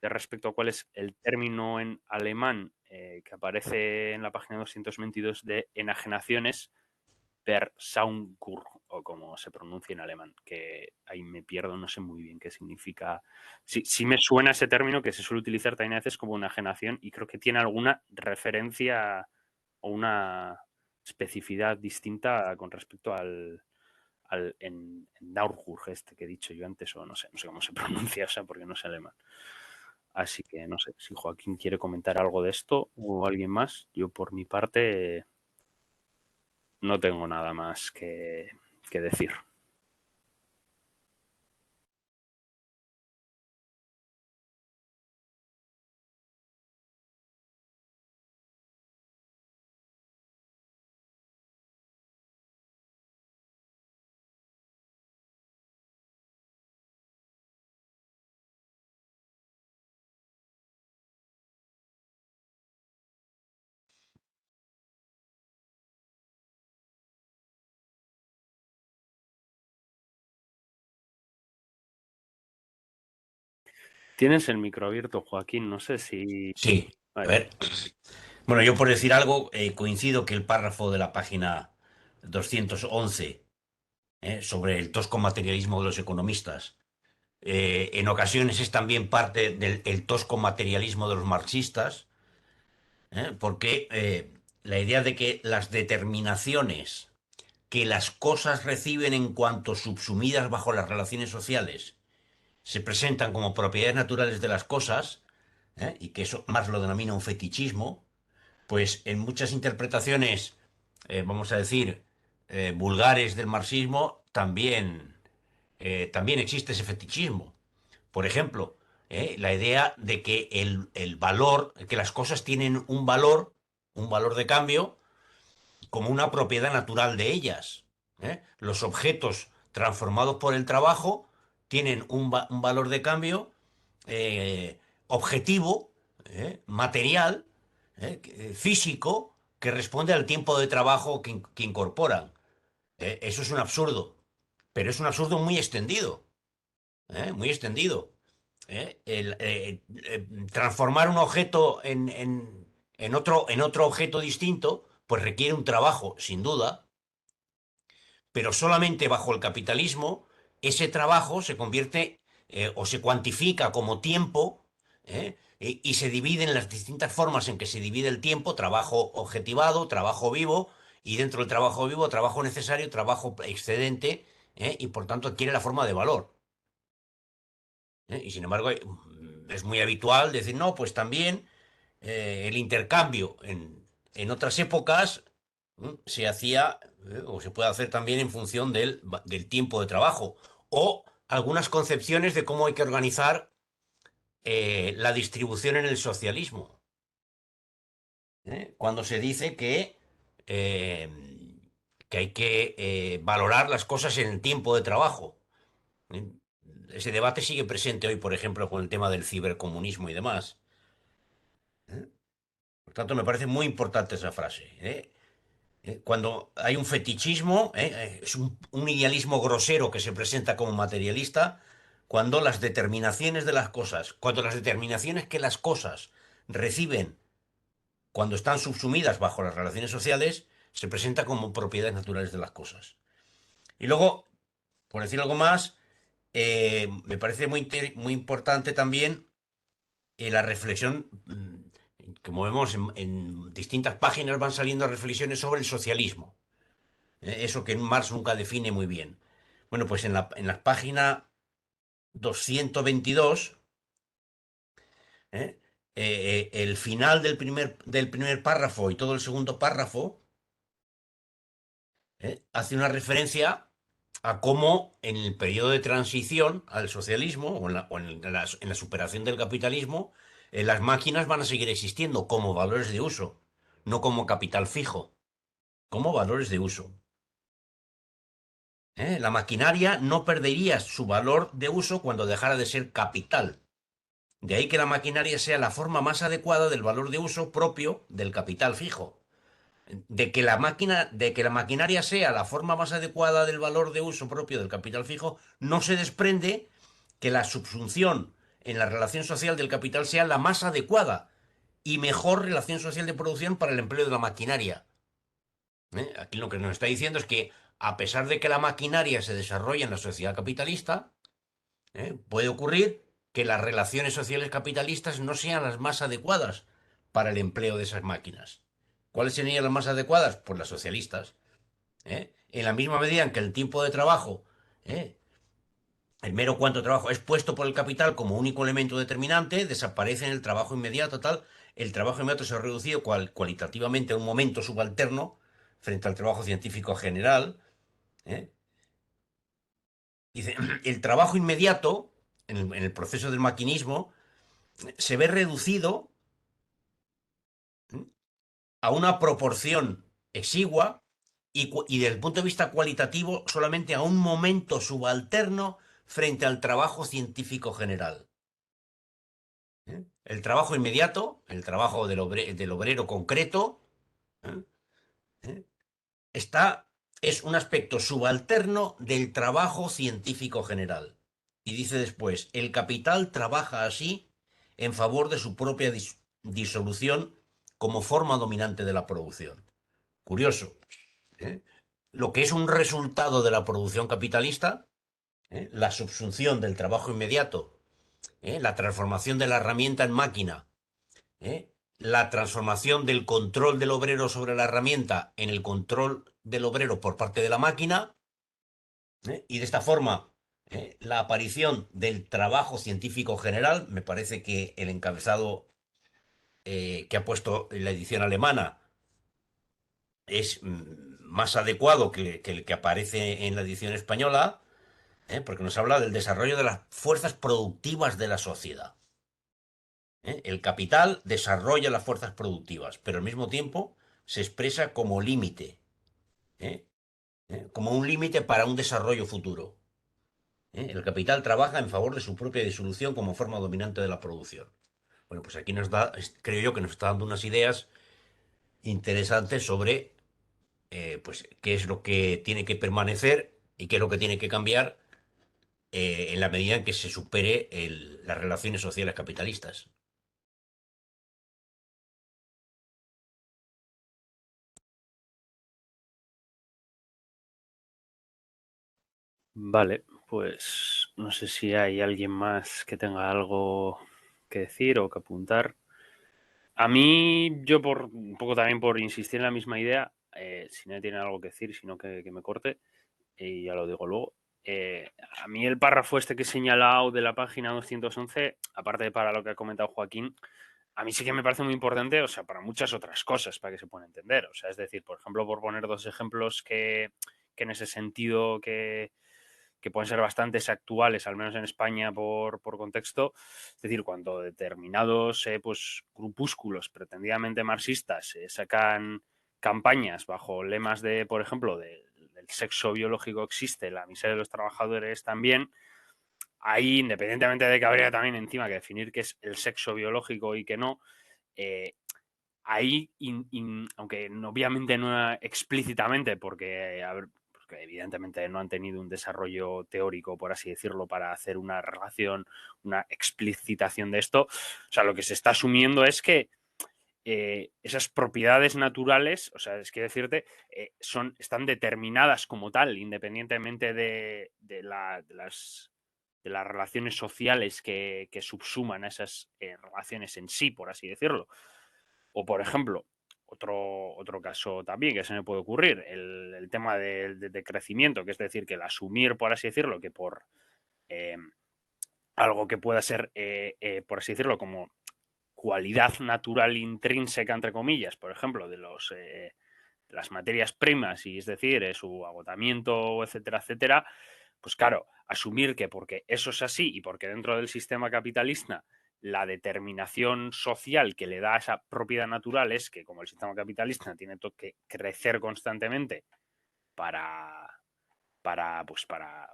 de respecto a cuál es el término en alemán que aparece en la página 222 de enajenaciones, Versaumkur, o como se pronuncia en alemán, que ahí me pierdo, no sé muy bien qué significa. Sí me suena ese término que se suele utilizar también a veces como enajenación y creo que tiene alguna referencia o una especificidad distinta con respecto al en Naurburg este que he dicho yo antes, o no sé cómo se pronuncia, o sea, porque no sé alemán. Así que no sé, si Joaquín quiere comentar algo de esto o alguien más, yo por mi parte no tengo nada más que decir. Tienes el micro abierto, Joaquín, no sé si... Sí, a Vale. ver. Bueno, yo por decir algo, coincido que el párrafo de la página 211 sobre el tosco materialismo de los economistas, en ocasiones es también parte del el tosco materialismo de los marxistas, porque la idea de que las determinaciones que las cosas reciben en cuanto subsumidas bajo las relaciones sociales se presentan como propiedades naturales de las cosas, y que eso más lo denomina un fetichismo, pues en muchas interpretaciones, vamos a decir, vulgares del marxismo, también existe ese fetichismo. Por ejemplo, la idea de que el valor, que las cosas tienen un valor de cambio, como una propiedad natural de ellas. Los objetos transformados por el trabajo tienen un valor de cambio objetivo, material, físico, que responde al tiempo de trabajo que incorporan. Eso es un absurdo, pero es un absurdo muy extendido, muy extendido. Transformar un objeto en otro objeto distinto, pues requiere un trabajo, sin duda, pero solamente bajo el capitalismo ese trabajo se convierte o se cuantifica como tiempo, y se divide en las distintas formas en que se divide el tiempo: trabajo objetivado, trabajo vivo, y dentro del trabajo vivo, trabajo necesario, trabajo excedente, y por tanto adquiere la forma de valor. Y sin embargo, es muy habitual decir, no, pues también el intercambio en otras épocas se hacía, o se puede hacer también en función del tiempo de trabajo, o algunas concepciones de cómo hay que organizar la distribución en el socialismo. Cuando se dice eh, que hay que valorar las cosas en el tiempo de trabajo. ¿eh? Ese debate sigue presente hoy, por ejemplo, con el tema del cibercomunismo y demás. ¿eh? Por tanto, me parece muy importante esa frase. Cuando hay un fetichismo, es un idealismo grosero que se presenta como materialista, cuando las determinaciones de las cosas, cuando las determinaciones que las cosas reciben cuando están subsumidas bajo las relaciones sociales, se presenta como propiedades naturales de las cosas. Y luego, por decir algo más, me parece muy importante también la reflexión. Como vemos en distintas páginas van saliendo reflexiones sobre el socialismo. Eso que Marx nunca define muy bien. Bueno, pues en la página 222, ¿eh? El final del primer párrafo y todo el segundo párrafo hace una referencia a cómo en el periodo de transición al socialismo o en la superación del capitalismo, las máquinas van a seguir existiendo como valores de uso, no como capital fijo, como valores de uso. La maquinaria no perdería su valor de uso cuando dejara de ser capital. De ahí que la maquinaria sea la forma más adecuada del valor de uso propio del capital fijo. De que la maquinaria sea la forma más adecuada del valor de uso propio del capital fijo, no se desprende que la subsunción en la relación social del capital sea la más adecuada y mejor relación social de producción para el empleo de la maquinaria. Aquí lo que nos está diciendo es que, a pesar de que la maquinaria se desarrolla en la sociedad capitalista, puede ocurrir que las relaciones sociales capitalistas no sean las más adecuadas para el empleo de esas máquinas. ¿Cuáles serían las más adecuadas? Pues las socialistas. En la misma medida en que el tiempo de trabajo, ¿eh? el mero cuánto de trabajo es puesto por el capital como único elemento determinante, desaparece en el trabajo inmediato, tal. El trabajo inmediato se ha reducido cualitativamente a un momento subalterno frente al trabajo científico general. ¿eh? Dice, el trabajo inmediato, en el proceso del maquinismo, se ve reducido a una proporción exigua y desde el punto de vista cualitativo solamente a un momento subalterno frente al trabajo científico general. El trabajo inmediato, el trabajo del obrero concreto, ¿eh? ¿eh? está, es un aspecto subalterno del trabajo científico general. Y dice después, el capital trabaja así en favor de su propia disolución como forma dominante de la producción. Curioso. ¿eh? Lo que es un resultado de la producción capitalista, la subsunción del trabajo inmediato, la transformación de la herramienta en máquina, la transformación del control del obrero sobre la herramienta en el control del obrero por parte de la máquina, y de esta forma la aparición del trabajo científico general. Me parece que el encabezado que ha puesto la edición alemana es más adecuado que el que aparece en la edición española, porque nos habla del desarrollo de las fuerzas productivas de la sociedad. El capital desarrolla las fuerzas productivas, pero al mismo tiempo se expresa como límite, ¿eh? Como un límite para un desarrollo futuro. El capital trabaja en favor de su propia disolución como forma dominante de la producción. Bueno, pues aquí nos da, creo yo que nos está dando unas ideas interesantes sobre pues, qué es lo que tiene que permanecer y qué es lo que tiene que cambiar en la medida en que se supere las relaciones sociales capitalistas. Vale, pues no sé si hay alguien más que tenga algo que decir o que apuntar. A mí, yo por un poco también por insistir en la misma idea, si nadie tiene algo que decir, sino que me corte, y ya lo digo luego. A mí el párrafo este que he señalado de la página 211, aparte de para lo que ha comentado Joaquín, a mí sí que me parece muy importante, o sea, para muchas otras cosas, para que se pueda entender. O sea, es decir, por ejemplo, por poner dos ejemplos que en ese sentido que pueden ser bastante actuales, al menos en España por contexto. Es decir, cuando determinados pues, grupúsculos pretendidamente marxistas sacan campañas bajo lemas de, por ejemplo, del sexo biológico existe, la miseria de los trabajadores también, ahí, independientemente de que habría también encima que definir qué es el sexo biológico y qué no, eh, ahí, aunque obviamente no explícitamente, porque evidentemente no han tenido un desarrollo teórico, por así decirlo, para hacer una relación, una explicitación de esto, o sea, lo que se está asumiendo es que esas propiedades naturales, o sea, es que decirte, están determinadas como tal, independientemente de las relaciones sociales que subsuman a esas relaciones en sí, por así decirlo. O, por ejemplo, otro caso también que se me puede ocurrir, el tema de crecimiento, que es decir, que el asumir, por así decirlo, que por eh, algo que pueda ser, por así decirlo, como cualidad natural intrínseca, entre comillas, por ejemplo, de las materias primas, y es decir, su agotamiento, etcétera, etcétera, pues claro, asumir que porque eso es así y porque dentro del sistema capitalista la determinación social que le da a esa propiedad natural es que como el sistema capitalista tiene que crecer constantemente para, para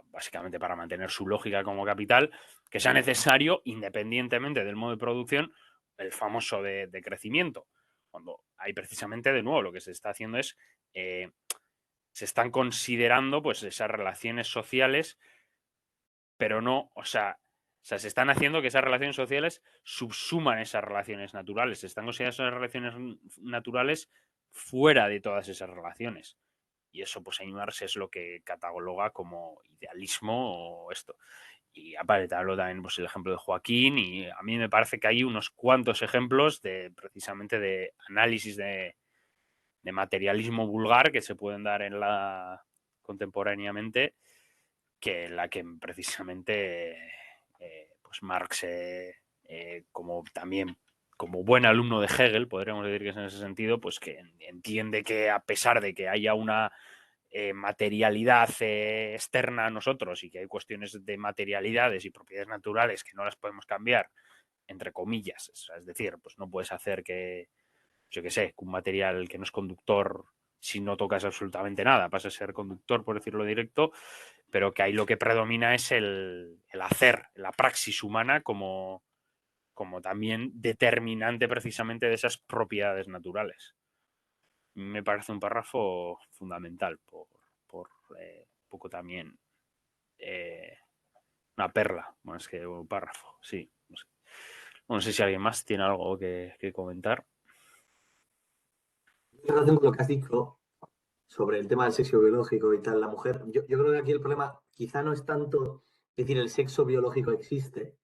básicamente para mantener su lógica como capital, que sea necesario, independientemente del modo de producción, el famoso de crecimiento. Cuando hay precisamente, de nuevo, lo que se está haciendo es, se están considerando pues esas relaciones sociales, pero no, o sea, se están haciendo que esas relaciones sociales subsuman esas relaciones naturales, se están considerando esas relaciones naturales fuera de todas esas relaciones. Y eso, pues, Aymars es lo que cataloga como idealismo o esto. Y aparte, te hablo también pues, el ejemplo de Joaquín, y a mí me parece que hay unos cuantos ejemplos de precisamente de análisis de materialismo vulgar que se pueden dar en la contemporáneamente, que en la que precisamente pues Marx, como también como buen alumno de Hegel, podríamos decir que es en ese sentido, pues que entiende que a pesar de que haya una materialidad externa a nosotros y que hay cuestiones de materialidades y propiedades naturales que no las podemos cambiar, entre comillas, es decir, pues no puedes hacer que, yo qué sé, que un material que no es conductor, si no tocas absolutamente nada, pasa a ser conductor, por decirlo directo, pero que ahí lo que predomina es el hacer, la praxis humana como también determinante precisamente de esas propiedades naturales. Me parece un párrafo fundamental por un poco también eh, una perla, más que un párrafo, sí. No sé. No sé si alguien más tiene algo que comentar. En relación con lo que has dicho sobre el tema del sexo biológico y tal, la mujer, yo creo que aquí el problema quizá no es tanto decir el sexo biológico existe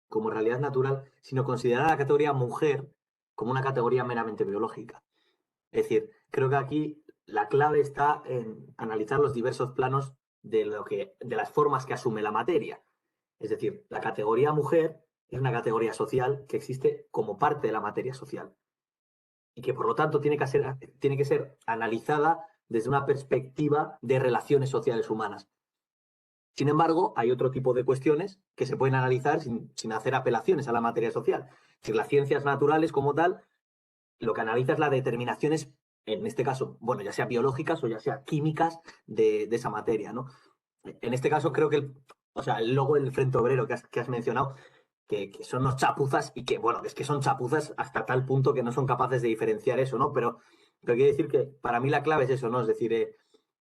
como realidad natural, sino considerar a la categoría mujer como una categoría meramente biológica. Es decir, creo que aquí la clave está en analizar los diversos planos de las formas que asume la materia. Es decir, la categoría mujer es una categoría social que existe como parte de la materia social y que por lo tanto tiene que ser analizada desde una perspectiva de relaciones sociales humanas. Sin embargo, hay otro tipo de cuestiones que se pueden analizar sin hacer apelaciones a la materia social. Si las ciencias naturales como tal, lo que analiza es las determinaciones, en este caso, bueno, ya sea biológicas o ya sea químicas de esa materia, ¿no? En este caso creo que o sea, el logo del Frente Obrero que has mencionado, que son unos chapuzas y que, bueno, es que son chapuzas hasta tal punto que no son capaces de diferenciar eso, ¿no? Pero quiero decir que para mí la clave es eso, ¿no? Es decir,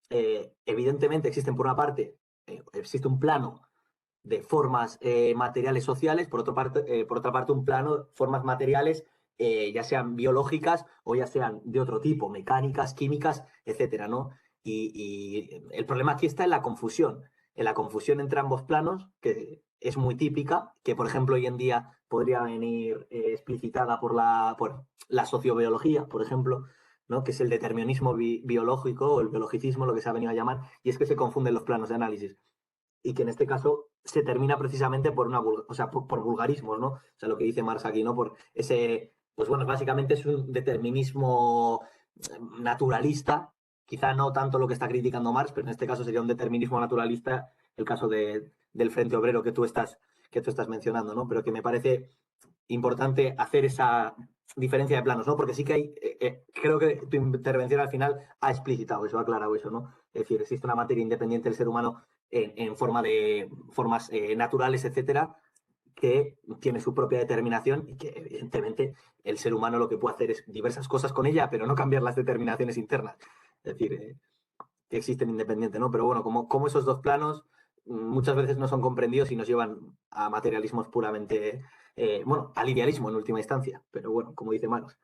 evidentemente existen por una parte, existe un plano de formas materiales sociales, por otra parte un plano de formas materiales, ya sean biológicas o ya sean de otro tipo, mecánicas, químicas, etcétera, ¿no? Y el problema aquí está en la confusión entre ambos planos, que es muy típica, que por ejemplo hoy en día podría venir explicitada por la sociobiología, por ejemplo, ¿no? Que es el determinismo biológico o el biologicismo, lo que se ha venido a llamar, y es que se confunden los planos de análisis y que en este caso se termina precisamente por o sea, por vulgarismos, ¿no? O sea, lo que dice Marx aquí, ¿no? Por ese, pues bueno, básicamente es un determinismo naturalista, quizá no tanto lo que está criticando Marx, pero en este caso sería un determinismo naturalista el caso del Frente Obrero que tú estás mencionando, ¿no? Pero que me parece importante hacer esa diferencia de planos, ¿no? Porque sí que hay, creo que tu intervención al final ha explicitado eso, ha aclarado eso, ¿no? Es decir, existe una materia independiente del ser humano en forma de formas naturales, etcétera, que tiene su propia determinación y que evidentemente el ser humano lo que puede hacer es diversas cosas con ella, pero no cambiar las determinaciones internas. Es decir, que existen independientes, ¿no? Pero bueno, como esos dos planos muchas veces no son comprendidos y nos llevan a materialismos puramente, bueno, al idealismo en última instancia, pero bueno, como dice Marx.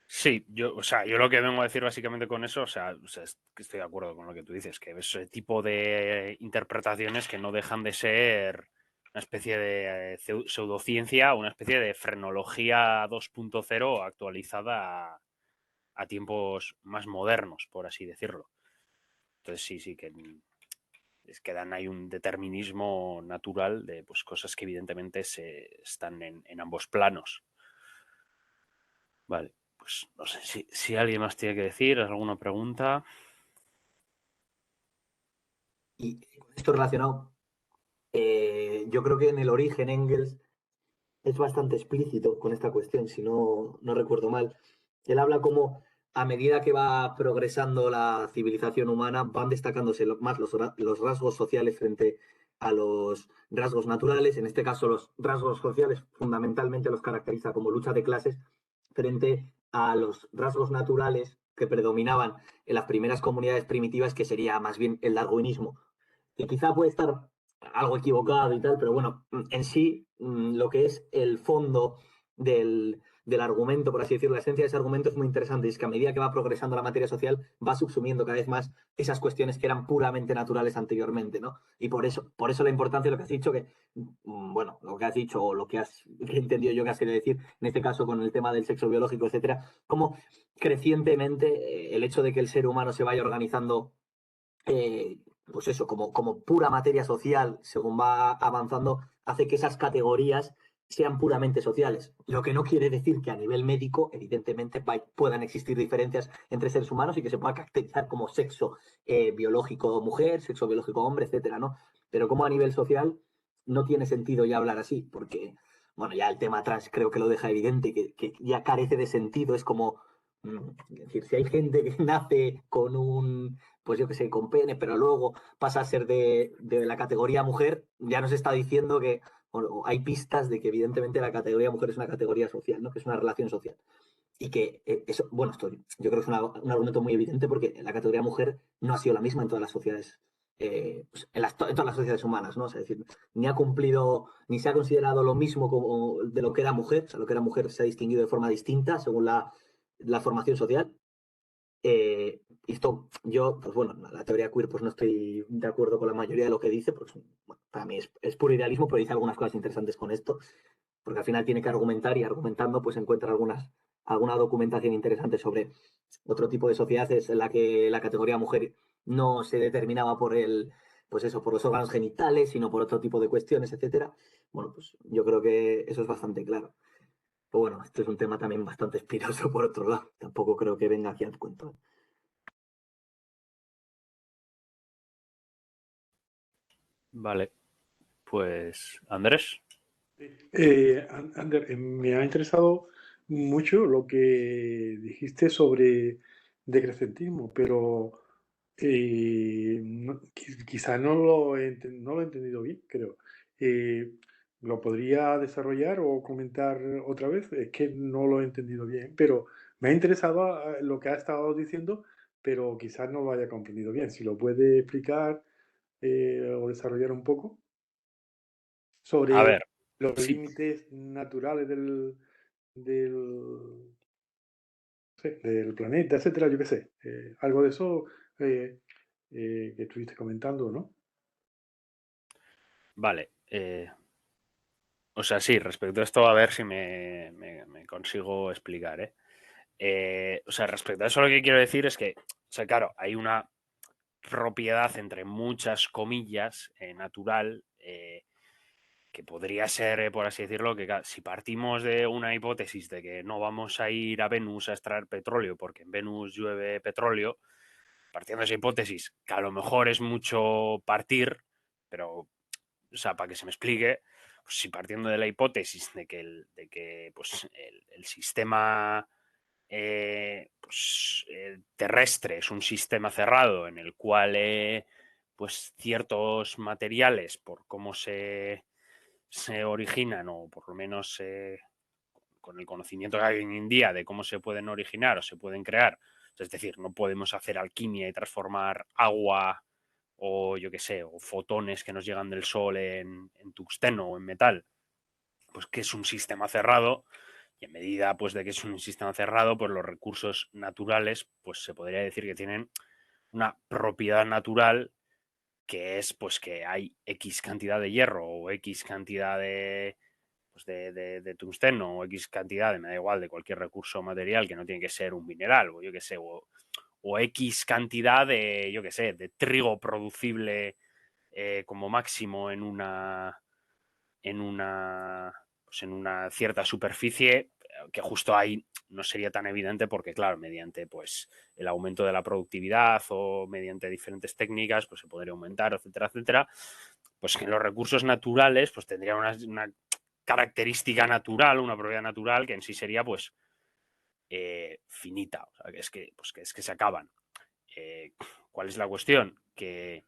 Sí, o sea, yo lo que vengo a decir básicamente con eso, o sea, es que estoy de acuerdo con lo que tú dices, que ese tipo de interpretaciones que no dejan de ser una especie de pseudociencia, una especie de frenología 2.0 actualizada a tiempos más modernos, por así decirlo. Entonces sí que es que dan ahí un determinismo natural de pues, cosas que evidentemente están en ambos planos. Vale, pues no sé si alguien más tiene que decir, alguna pregunta. Y con esto relacionado, yo creo que en el origen Engels es bastante explícito con esta cuestión, si no recuerdo mal. Él habla como a medida que va progresando la civilización humana, van destacándose más los rasgos sociales frente a los rasgos naturales. En este caso, los rasgos sociales fundamentalmente los caracteriza como lucha de clases frente a los rasgos naturales que predominaban en las primeras comunidades primitivas, que sería más bien el darwinismo, que quizá puede estar algo equivocado y tal, pero bueno, en sí, lo que es el fondo del argumento, por así decirlo, la esencia de ese argumento es muy interesante, y es que a medida que va progresando la materia social, va subsumiendo cada vez más esas cuestiones que eran puramente naturales anteriormente, ¿no? Y por eso la importancia de lo que has dicho, que, bueno, lo que has dicho o lo que que he entendido yo que has querido decir, en este caso con el tema del sexo biológico, etcétera, como crecientemente el hecho de que el ser humano se vaya organizando pues eso, como pura materia social, según va avanzando, hace que esas categorías sean puramente sociales. Lo que no quiere decir que a nivel médico, evidentemente, puedan existir diferencias entre seres humanos y que se pueda caracterizar como sexo biológico mujer, sexo biológico hombre, etcétera, ¿no? Pero como a nivel social no tiene sentido ya hablar así, porque, bueno, ya el tema trans creo que lo deja evidente, que ya carece de sentido, es como, es decir, si hay gente que nace con un pues yo que sé, con pene, pero luego pasa a ser de la categoría mujer, ya nos está diciendo que bueno, hay pistas de que evidentemente la categoría mujer es una categoría social, ¿no? Que es una relación social. Y que eso, bueno, yo creo que es un argumento muy evidente porque la categoría mujer no ha sido la misma en todas las sociedades, pues, en todas las sociedades humanas, ¿no? O sea, es decir, ni ha cumplido, ni se ha considerado lo mismo como de lo que era mujer, o sea, lo que era mujer se ha distinguido de forma distinta según la formación social. Esto, yo, pues bueno, la teoría queer, pues no estoy de acuerdo con la mayoría de lo que dice, porque bueno, para mí es puro idealismo, pero dice algunas cosas interesantes con esto, porque al final tiene que argumentar y argumentando, pues encuentra alguna documentación interesante sobre otro tipo de sociedades en la que la categoría mujer no se determinaba pues eso, por los órganos genitales, sino por otro tipo de cuestiones, etcétera. Bueno, pues yo creo que eso es bastante claro. Pero bueno, este es un tema también bastante espinoso por otro lado. Tampoco creo que venga aquí al cuento. Vale, pues Andrés. Ander, me ha interesado mucho lo que dijiste sobre decrecentismo, pero quizá no lo he entendido bien, creo. ¿Lo podría desarrollar o comentar otra vez? Es que no lo he entendido bien, pero me ha interesado lo que ha estado diciendo, pero quizás no lo haya comprendido bien. Si lo puede explicar o desarrollar un poco A sobre ver, los sí, límites naturales del, sí, del planeta, etcétera, yo qué sé. Algo de eso eh, que estuviste comentando, ¿no? vale. O sea, sí, respecto a esto, a ver si me consigo explicar, ¿eh? O sea, respecto a eso lo que quiero decir es que, o sea, claro, hay una propiedad entre muchas comillas natural que podría ser, por así decirlo, que si partimos de una hipótesis de que no vamos a ir a Venus a extraer petróleo porque en Venus llueve petróleo, partiendo de esa hipótesis, que a lo mejor es mucho partir, pero, o sea, para que se me explique, pues si partiendo de la hipótesis de que pues, el sistema terrestre es un sistema cerrado en el cual pues ciertos materiales, por cómo se originan, o por lo menos con el conocimiento que hay hoy en día de cómo se pueden originar o se pueden crear, es decir, no podemos hacer alquimia y transformar agua o yo qué sé, o fotones que nos llegan del sol en tungsteno o en metal, pues que es un sistema cerrado, y en medida pues de que es un sistema cerrado, pues los recursos naturales pues se podría decir que tienen una propiedad natural, que es pues que hay X cantidad de hierro o X cantidad de tungsteno o X cantidad, me da igual, de cualquier recurso material que no tiene que ser un mineral o yo que sé, o X cantidad de, yo que sé, de trigo producible como máximo en una cierta superficie, que justo ahí no sería tan evidente porque, claro, mediante pues el aumento de la productividad o mediante diferentes técnicas, pues se podría aumentar, etcétera, etcétera, pues que los recursos naturales pues tendrían una característica natural, una propiedad natural que en sí sería pues finita, o sea, que es que se acaban. ¿Cuál es la cuestión? Que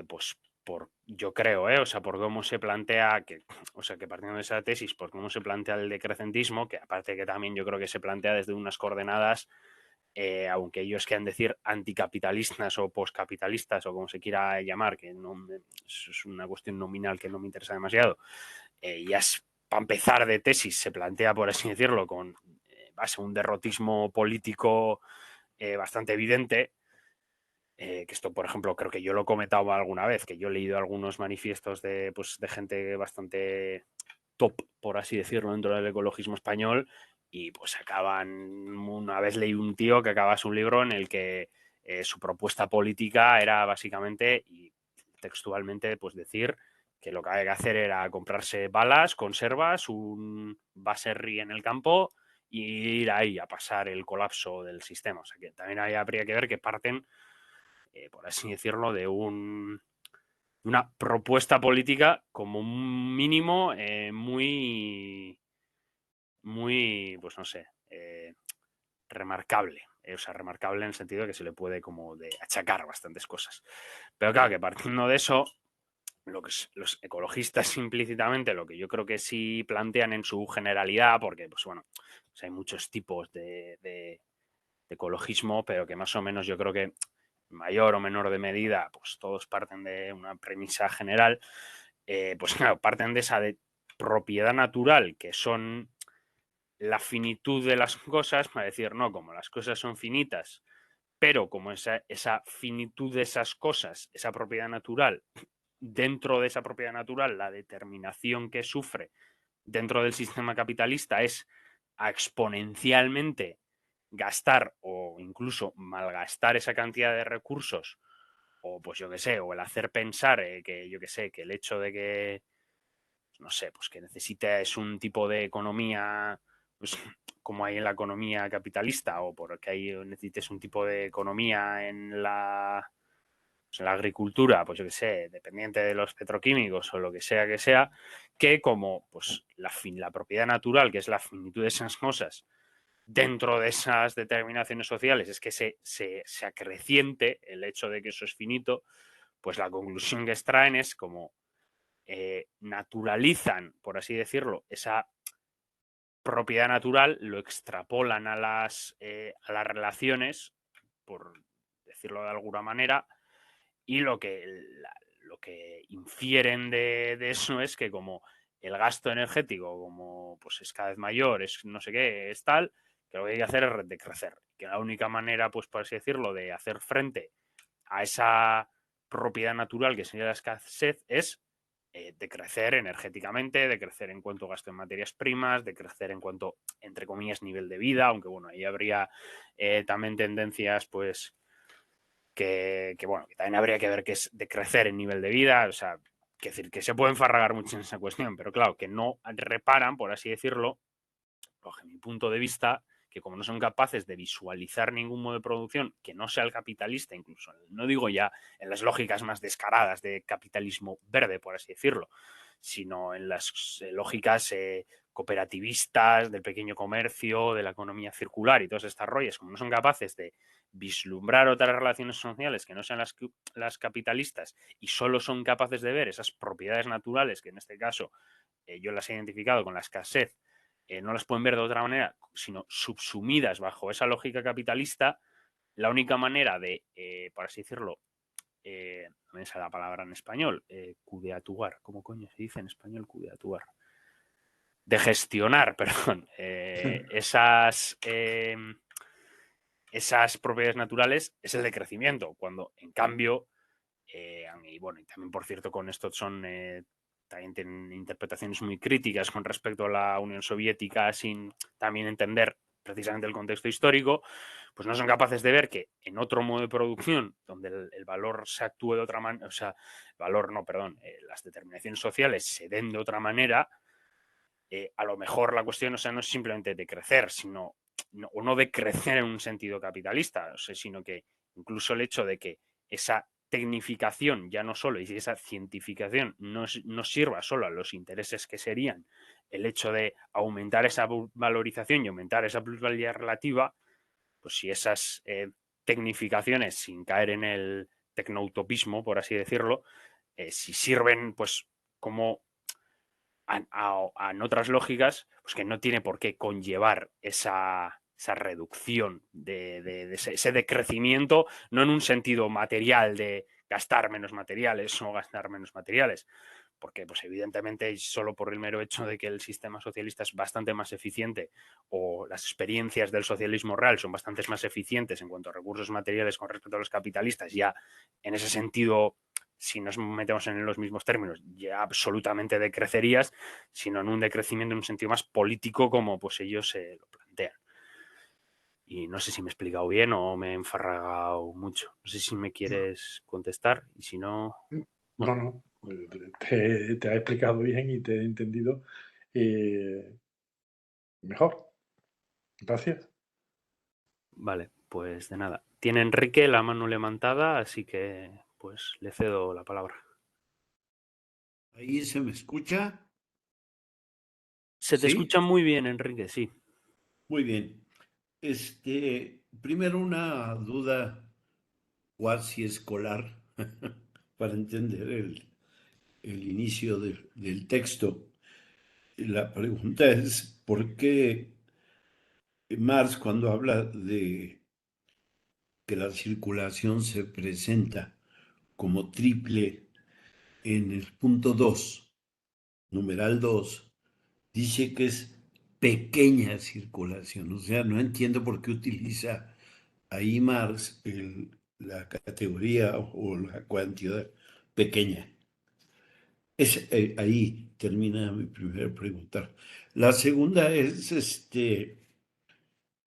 pues yo creo, o sea, por cómo se plantea, o sea, que partiendo de esa tesis, por cómo se plantea el decrecentismo, que aparte que también yo creo que se plantea desde unas coordenadas, aunque ellos quieran decir anticapitalistas o poscapitalistas o como se quiera llamar, que no es una cuestión nominal que no me interesa demasiado, ya es, para empezar de tesis, se plantea, por así decirlo, con base un derrotismo político bastante evidente, que esto, por ejemplo, creo que yo lo he comentado alguna vez, que yo he leído algunos manifiestos de gente bastante top, por así decirlo, dentro del ecologismo español, y pues una vez leí un tío que acabas un libro en el que su propuesta política era básicamente, y textualmente, pues decir que lo que había que hacer era comprarse balas, conservas, un baserri en el campo y ir ahí a pasar el colapso del sistema. O sea que también habría que ver que parten por así decirlo, una propuesta política como un mínimo muy, pues no sé, remarcable. O sea, remarcable en el sentido de que se le puede como de achacar bastantes cosas. Pero claro, que partiendo de eso, los ecologistas implícitamente, lo que yo creo que sí plantean en su generalidad, porque pues bueno, pues hay muchos tipos de ecologismo, pero que más o menos yo creo que mayor o menor de medida, pues todos parten de una premisa general, pues claro, parten de esa de propiedad natural, que son la finitud de las cosas, para decir, no, como las cosas son finitas, pero como esa finitud de esas cosas, esa propiedad natural, dentro de esa propiedad natural, la determinación que sufre dentro del sistema capitalista es a exponencialmente gastar o incluso malgastar esa cantidad de recursos, o pues yo qué sé, o el hacer pensar que yo qué sé, que el hecho de que, no sé, pues que necesites un tipo de economía, pues como hay en la economía capitalista, o porque necesites un tipo de economía pues en la agricultura, pues yo qué sé, dependiente de los petroquímicos o lo que sea, que como pues la propiedad natural, que es la finitud de esas cosas, dentro de esas determinaciones sociales, es que se acreciente el hecho de que eso es finito, pues la conclusión que extraen es como naturalizan, por así decirlo, esa propiedad natural, lo extrapolan a las relaciones, por decirlo de alguna manera, y lo que infieren de eso es que como el gasto energético, como pues es cada vez mayor, es no sé qué, es tal, que lo que hay que hacer es decrecer. Que la única manera, pues por así decirlo, de hacer frente a esa propiedad natural que sería la escasez es decrecer energéticamente, decrecer en cuanto a gasto en materias primas, decrecer en cuanto, entre comillas, nivel de vida, aunque bueno, ahí habría también tendencias, pues, bueno, que también habría que ver qué es decrecer en nivel de vida, o sea, que decir, que se puede enfarragar mucho en esa cuestión, pero claro, que no reparan, por así decirlo, bajo mi punto de vista, que como no son capaces de visualizar ningún modo de producción que no sea el capitalista, incluso, no digo ya en las lógicas más descaradas de capitalismo verde, por así decirlo, sino en las lógicas cooperativistas, del pequeño comercio, de la economía circular y todos estos rollos, como no son capaces de vislumbrar otras relaciones sociales que no sean las capitalistas y solo son capaces de ver esas propiedades naturales, que en este caso yo las he identificado con la escasez, no las pueden ver de otra manera, sino subsumidas bajo esa lógica capitalista, la única manera de, por así decirlo, no me sale la palabra en español, cudeatuar, ¿cómo coño se dice en español cudeatuar? De gestionar, perdón, esas propiedades naturales es el decrecimiento, cuando en cambio, y bueno, y también por cierto con esto son también tienen interpretaciones muy críticas con respecto a la Unión Soviética sin también entender precisamente el contexto histórico, pues no son capaces de ver que en otro modo de producción, donde el valor se actúe de otra manera, o sea, el valor no, perdón, las determinaciones sociales se den de otra manera, a lo mejor la cuestión, o sea, no es simplemente de crecer, sino o no de crecer en un sentido capitalista, o sea, sino que incluso el hecho de que esa tecnificación ya no solo y esa cientificación no sirva solo a los intereses que serían el hecho de aumentar esa valorización y aumentar esa plusvalía relativa, pues si esas tecnificaciones, sin caer en el tecnoutopismo, por así decirlo, si sirven pues como en otras lógicas, pues que no tiene por qué conllevar esa reducción de ese decrecimiento, no en un sentido material de gastar menos materiales o gastar menos materiales, porque pues evidentemente solo por el mero hecho de que el sistema socialista es bastante más eficiente o las experiencias del socialismo real son bastante más eficientes en cuanto a recursos materiales con respecto a los capitalistas, ya en ese sentido, si nos metemos en los mismos términos, ya absolutamente decrecerías, sino en un decrecimiento en un sentido más político como pues ellos se lo plantean. Y no sé si me he explicado bien o me he enfarragado mucho. No sé si me quieres contestar y si no... No, te ha explicado bien y te he entendido mejor. Gracias. Vale, pues de nada. Tiene Enrique la mano levantada, así que pues le cedo la palabra. ¿Ahí se me escucha? Se te ¿Sí? escucha muy bien, Enrique, sí. Muy bien. Primero una duda cuasi escolar para entender el inicio del texto. La pregunta es, ¿por qué Marx, cuando habla de que la circulación se presenta como triple en el punto 2, numeral 2, dice que es pequeña circulación? O sea, no entiendo por qué utiliza ahí Marx la categoría o la cantidad pequeña. Ahí termina mi primera pregunta. La segunda es,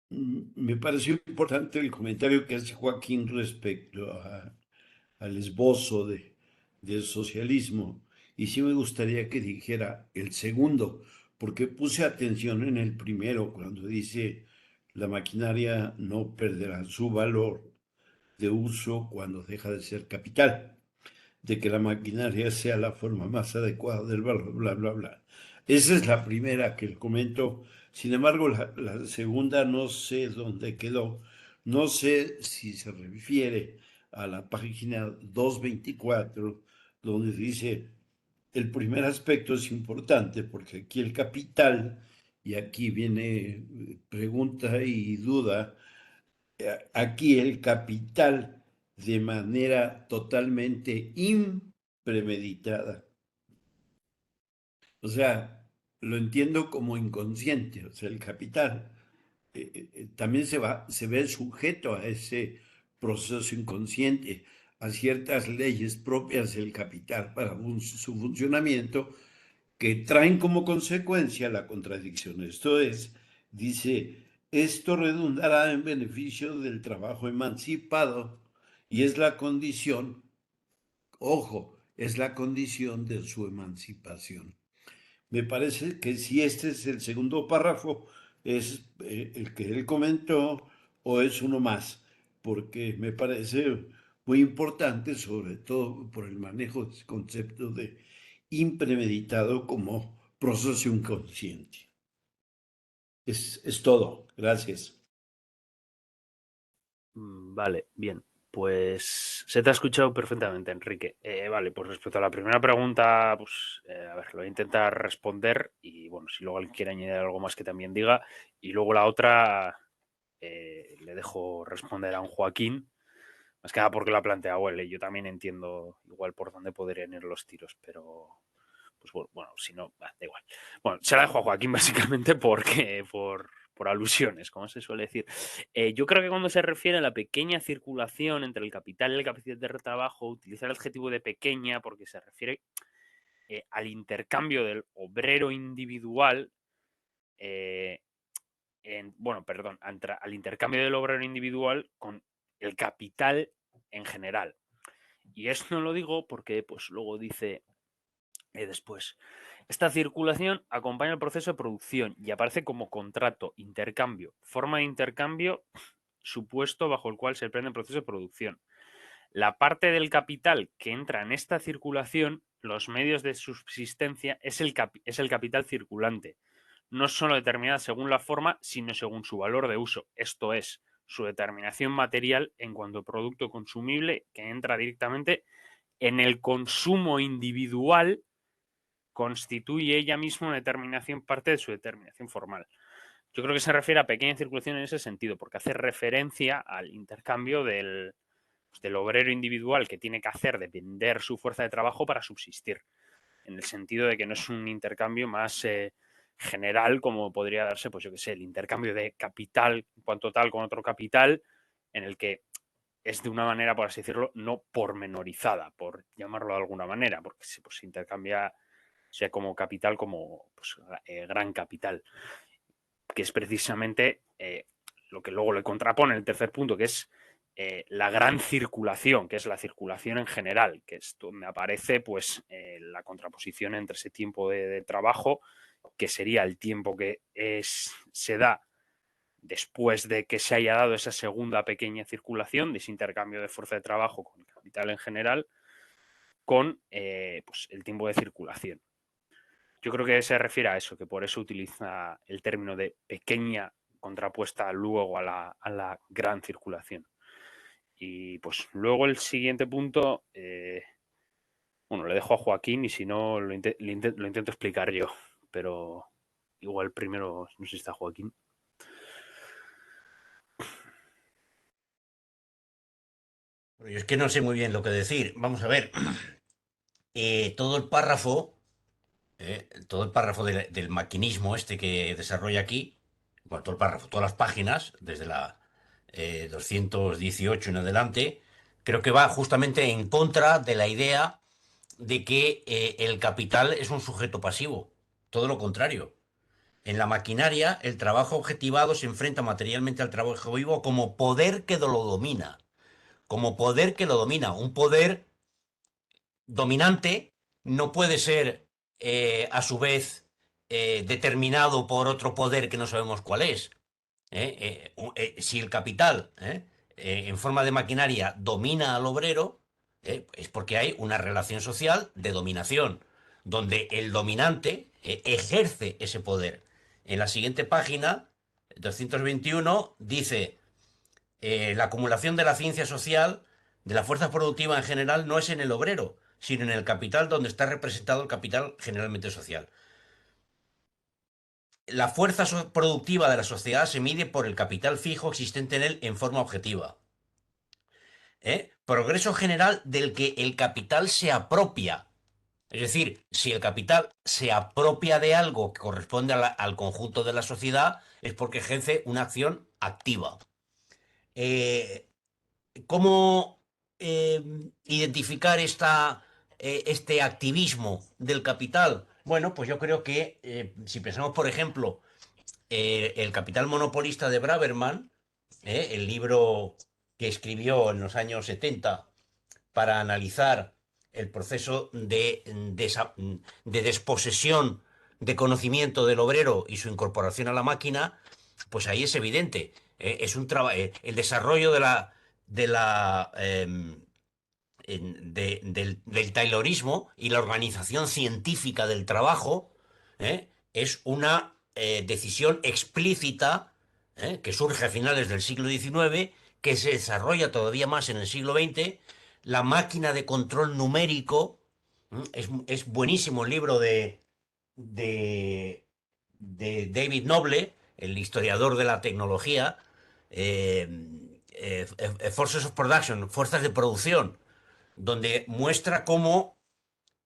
me pareció importante el comentario que hace Joaquín respecto al esbozo del socialismo. Y sí me gustaría que dijera el segundo, porque puse atención en el primero, cuando dice la maquinaria no perderá su valor, de uso cuando deja de ser capital, de que la maquinaria sea la forma más adecuada del valor, bla, bla, bla. Esa es la primera que comento. Sin embargo, la segunda no sé dónde quedó. No sé si se refiere a la página 224, donde dice, el primer aspecto es importante porque aquí el capital, y aquí viene pregunta y duda, aquí el capital de manera totalmente impremeditada. O sea, lo entiendo como inconsciente, o sea, el capital también se ve sujeto a ese proceso inconsciente, a ciertas leyes propias del capital para su funcionamiento, que traen como consecuencia la contradicción. Esto es, dice, esto redundará en beneficio del trabajo emancipado y es la condición, ojo, es la condición de su emancipación. Me parece que si este es el segundo párrafo, es el que él comentó o es uno más, porque me parece muy importante, sobre todo por el manejo de ese concepto de impremeditado como proceso inconsciente. Es todo. Gracias. Vale, bien. Pues se te ha escuchado perfectamente, Enrique. Vale, pues respecto a la primera pregunta, pues a ver, lo voy a intentar responder y bueno, si luego alguien quiere añadir algo más que también diga. Y luego la otra le dejo responder a un Joaquín, más que nada porque lo ha planteado él. Yo también entiendo igual por dónde podrían ir los tiros, pero pues bueno, si no, da igual. Bueno, se la dejo a Joaquín básicamente porque por alusiones, como se suele decir. Yo creo que cuando se refiere a la pequeña circulación entre el capital y la capacidad de trabajo, utiliza el adjetivo de pequeña porque se refiere al intercambio del obrero individual, al intercambio del obrero individual con el capital en general. Y esto no lo digo porque pues luego dice después, esta circulación acompaña el proceso de producción y aparece como contrato, intercambio, forma de intercambio supuesto bajo el cual se emprende el proceso de producción. La parte del capital que entra en esta circulación, los medios de subsistencia, es el capital circulante, no solo determinada según la forma, sino según su valor de uso, esto es, su determinación material en cuanto a producto consumible que entra directamente en el consumo individual, constituye ella misma una determinación, parte de su determinación formal. Yo creo que se refiere a pequeña circulación en ese sentido, porque hace referencia al intercambio del obrero individual que tiene que hacer de vender su fuerza de trabajo para subsistir, en el sentido de que no es un intercambio más general como podría darse, pues yo qué sé, el intercambio de capital en cuanto tal con otro capital, en el que es de una manera, por así decirlo, no pormenorizada, por llamarlo de alguna manera, porque se intercambia sea como capital, como pues, gran capital, que es precisamente lo que luego le contrapone el tercer punto, que es la gran circulación, que es la circulación en general, que es donde aparece pues la contraposición entre ese tiempo de trabajo, que sería el tiempo que se da después de que se haya dado esa segunda pequeña circulación de ese intercambio de fuerza de trabajo con el capital en general, con pues, el tiempo de circulación. Yo creo que se refiere a eso, que por eso utiliza el término de pequeña contrapuesta luego a la gran circulación. Y pues luego el siguiente punto, bueno, le dejo a Joaquín y si no lo intento explicar yo, pero igual primero, no sé si está Joaquín. Yo es que no sé muy bien lo que decir. Vamos a ver. Todo el párrafo, del maquinismo este que desarrolla aquí, bueno, todo el párrafo, todas las páginas, desde la 218 en adelante, creo que va justamente en contra de la idea de que el capital es un sujeto pasivo. Todo lo contrario. En la maquinaria, el trabajo objetivado se enfrenta materialmente al trabajo vivo como poder que lo domina. Como poder que lo domina. Un poder dominante no puede ser, a su vez, determinado por otro poder que no sabemos cuál es. Si el capital en forma de maquinaria domina al obrero, es porque hay una relación social de dominación, donde el dominante ejerce ese poder. En la siguiente página, 221, dice, la acumulación de la ciencia social, de la fuerza productiva en general, no es en el obrero, sino en el capital donde está representado el capital generalmente social. La fuerza productiva de la sociedad se mide por el capital fijo existente en él en forma objetiva. Progreso general del que el capital se apropia. Es decir, si el capital se apropia de algo que corresponde al conjunto de la sociedad, es porque ejerce una acción activa. Eh, ¿Cómo identificar este activismo del capital? Bueno, pues yo creo que si pensamos, por ejemplo, El capital monopolista de Braverman, el libro que escribió en los años 70 para analizar el proceso de desposesión de conocimiento del obrero y su incorporación a la máquina, pues ahí es evidente. Es un el desarrollo del taylorismo y la organización científica del trabajo, es una decisión explícita, que surge a finales del siglo XIX, que se desarrolla todavía más en el siglo XX. La máquina de control numérico, es buenísimo el libro de, de David Noble, el historiador de la tecnología, eh, Forces of Production, fuerzas de producción, donde muestra cómo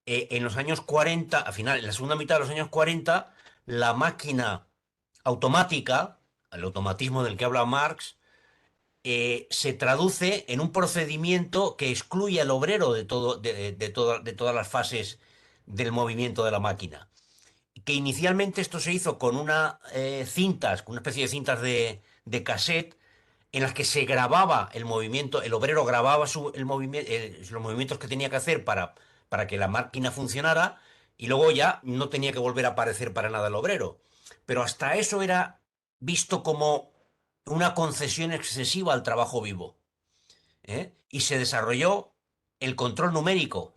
en los años 40, al final, en la segunda mitad de los años 40, la máquina automática, el automatismo del que habla Marx, se traduce en un procedimiento que excluye al obrero de todas las fases del movimiento de la máquina. Que inicialmente esto se hizo con cintas, con una especie de cintas de cassette, en las que se grababa el movimiento, el obrero grababa los movimientos que tenía que hacer para que la máquina funcionara, y luego ya no tenía que volver a aparecer para nada el obrero. Pero hasta eso era visto como una concesión excesiva al trabajo vivo. Y se desarrolló el control numérico,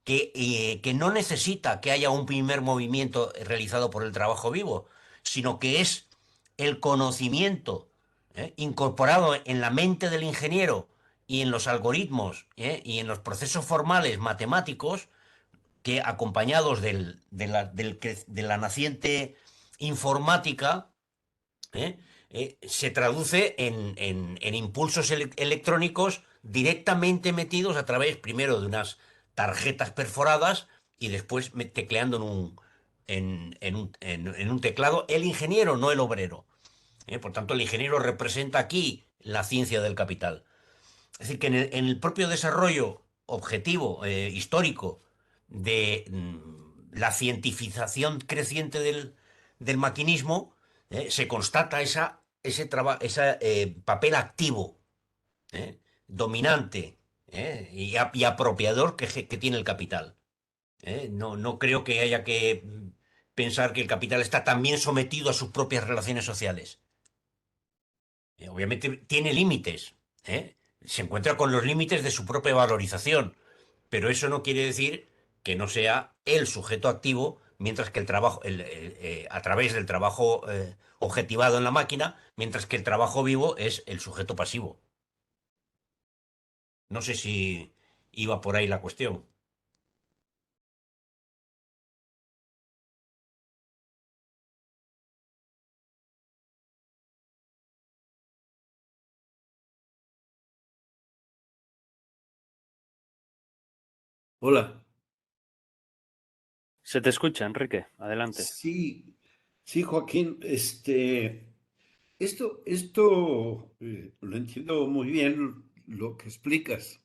que no necesita que haya un primer movimiento realizado por el trabajo vivo, sino que es el conocimiento incorporado en la mente del ingeniero y en los algoritmos y en los procesos formales matemáticos, que acompañados de la naciente informática, se traduce en impulsos electrónicos directamente metidos a través, primero, de unas tarjetas perforadas y después tecleando en un teclado el ingeniero, no el obrero. Por tanto, el ingeniero representa aquí la ciencia del capital. Es decir, que en el propio desarrollo objetivo, histórico, de la cientificación creciente del maquinismo, se constata ese papel activo, dominante, y apropiador que tiene el capital. No creo que haya que pensar que el capital está también sometido a sus propias relaciones sociales. Obviamente tiene límites, se encuentra con los límites de su propia valorización, pero eso no quiere decir que no sea el sujeto activo, mientras que el trabajo, a través del trabajo objetivado en la máquina, mientras que el trabajo vivo es el sujeto pasivo. No sé si iba por ahí la cuestión. Hola. Se te escucha, Enrique. Adelante. Sí, sí, Joaquín, esto lo entiendo muy bien lo que explicas.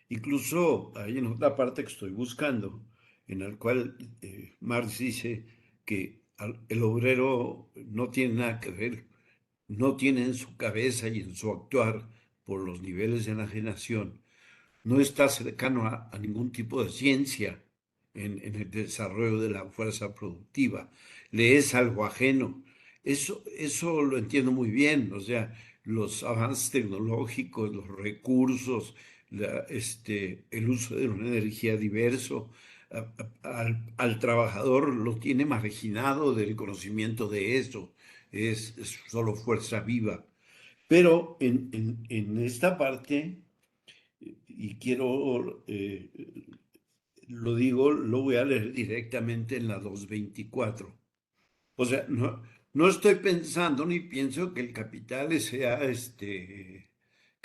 Incluso hay en otra parte que estoy buscando, en el cual Marx dice que el obrero no tiene nada que ver, no tiene en su cabeza y en su actuar por los niveles de enajenación, no está cercano a ningún tipo de ciencia en el desarrollo de la fuerza productiva, le es algo ajeno. Eso lo entiendo muy bien, o sea, los avances tecnológicos, los recursos, el uso de una energía diverso, al trabajador lo tiene marginado del conocimiento de eso, es solo fuerza viva. Pero en esta parte, y quiero, lo digo, lo voy a leer directamente en la 224. O sea, no estoy pensando ni pienso que el capital sea, que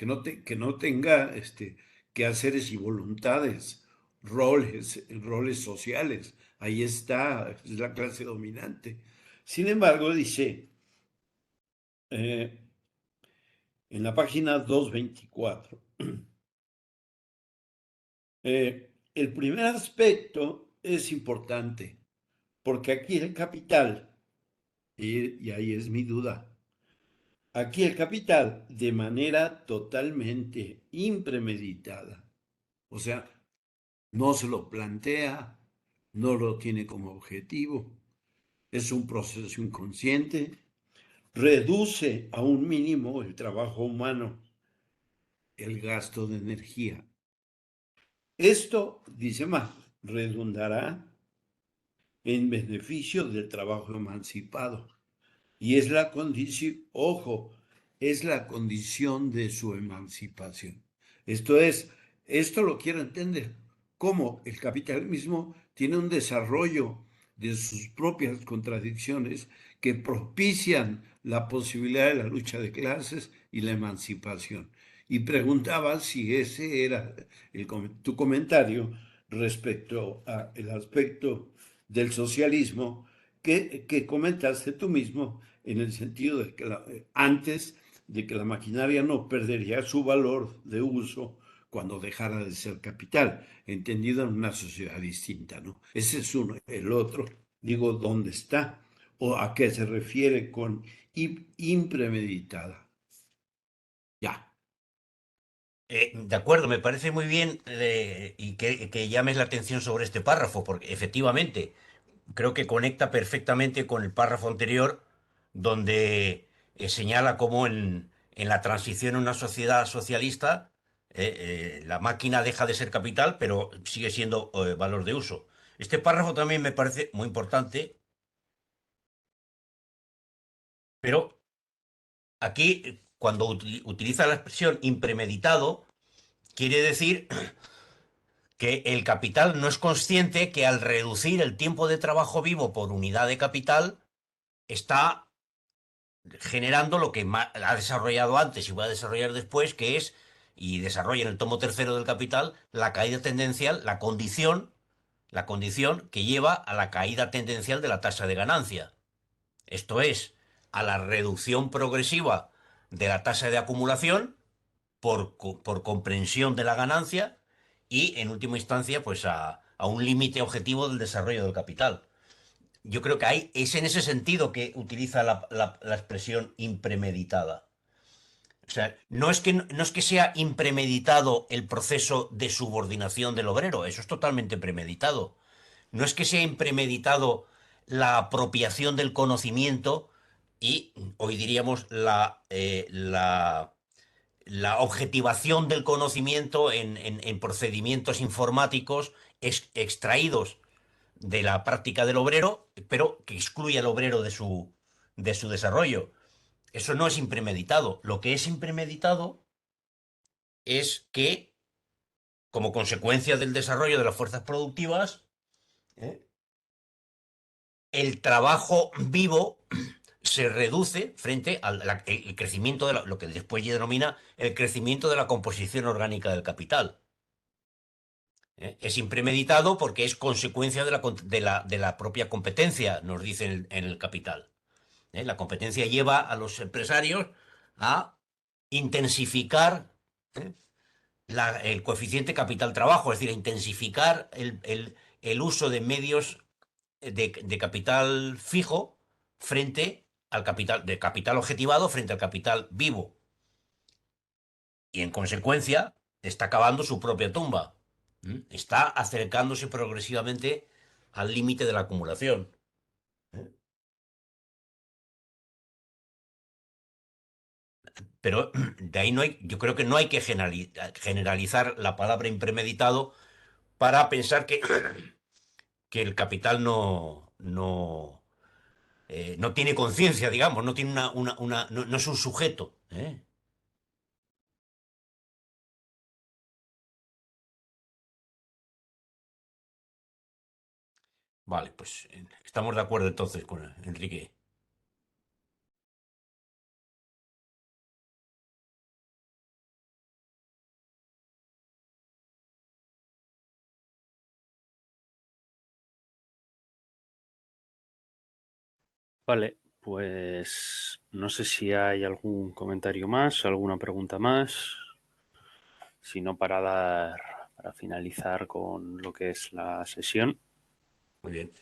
no tenga, quehaceres y voluntades, roles sociales. Ahí está, es la clase dominante. Sin embargo, dice, eh, en la página 224, el primer aspecto es importante, porque aquí el capital, y ahí es mi duda, aquí el capital de manera totalmente impremeditada, o sea, no se lo plantea, no lo tiene como objetivo, es un proceso inconsciente, reduce a un mínimo el trabajo humano, el gasto de energía. Esto, dice más, redundará en beneficio del trabajo emancipado. Y es la condición, ojo, es la condición de su emancipación. Esto lo quiero entender, cómo el capitalismo tiene un desarrollo de sus propias contradicciones que propician la posibilidad de la lucha de clases y la emancipación. Y preguntaba si ese era tu comentario respecto al aspecto del socialismo que comentaste tú mismo, en el sentido de que antes de que la maquinaria no perdería su valor de uso cuando dejara de ser capital, entendido en una sociedad distinta, ¿no? Ese es uno. El otro, digo, ¿dónde está? ¿O a qué se refiere con impremeditada? Ya. De acuerdo, me parece muy bien y que llames la atención sobre este párrafo, porque efectivamente creo que conecta perfectamente con el párrafo anterior, donde señala cómo en la transición a una sociedad socialista la máquina deja de ser capital, pero sigue siendo valor de uso. Este párrafo también me parece muy importante, pero aquí cuando utiliza la expresión impremeditado, quiere decir que el capital no es consciente que al reducir el tiempo de trabajo vivo por unidad de capital, está generando lo que ha desarrollado antes y va a desarrollar después, que es, y desarrolla en el tomo tercero del Capital, la caída tendencial, la condición que lleva a la caída tendencial de la tasa de ganancia. Esto es, a la reducción progresiva de la tasa de acumulación por comprensión de la ganancia y, en última instancia, pues a un límite objetivo del desarrollo del capital. Yo creo que es en ese sentido que utiliza la expresión impremeditada. O sea, no es que sea impremeditado el proceso de subordinación del obrero, eso es totalmente premeditado. No es que sea impremeditado la apropiación del conocimiento y, hoy diríamos, la objetivación del conocimiento en procedimientos informáticos extraídos de la práctica del obrero, pero que excluye al obrero de su desarrollo. Eso no es impremeditado. Lo que es impremeditado es que, como consecuencia del desarrollo de las fuerzas productivas, ¿eh? El trabajo vivo se reduce frente al el crecimiento de lo que después se denomina el crecimiento de la composición orgánica del capital. Es impremeditado porque es consecuencia de la propia competencia, nos dice en el Capital. La competencia lleva a los empresarios a intensificar ¿eh? El coeficiente capital-trabajo, es decir, a intensificar el uso de medios de capital fijo frente al capital, de capital objetivado frente al capital vivo. Y en consecuencia está cavando su propia tumba. Está acercándose progresivamente al límite de la acumulación. pero de ahí no hay, yo creo que no hay que generalizar la palabra impremeditado para pensar que el capital no tiene conciencia, digamos, no tiene no es un sujeto, ¿eh? Vale, pues estamos de acuerdo entonces con Enrique. Vale, pues no sé si hay algún comentario más, alguna pregunta más, sino para finalizar con lo que es la sesión. Muy bien.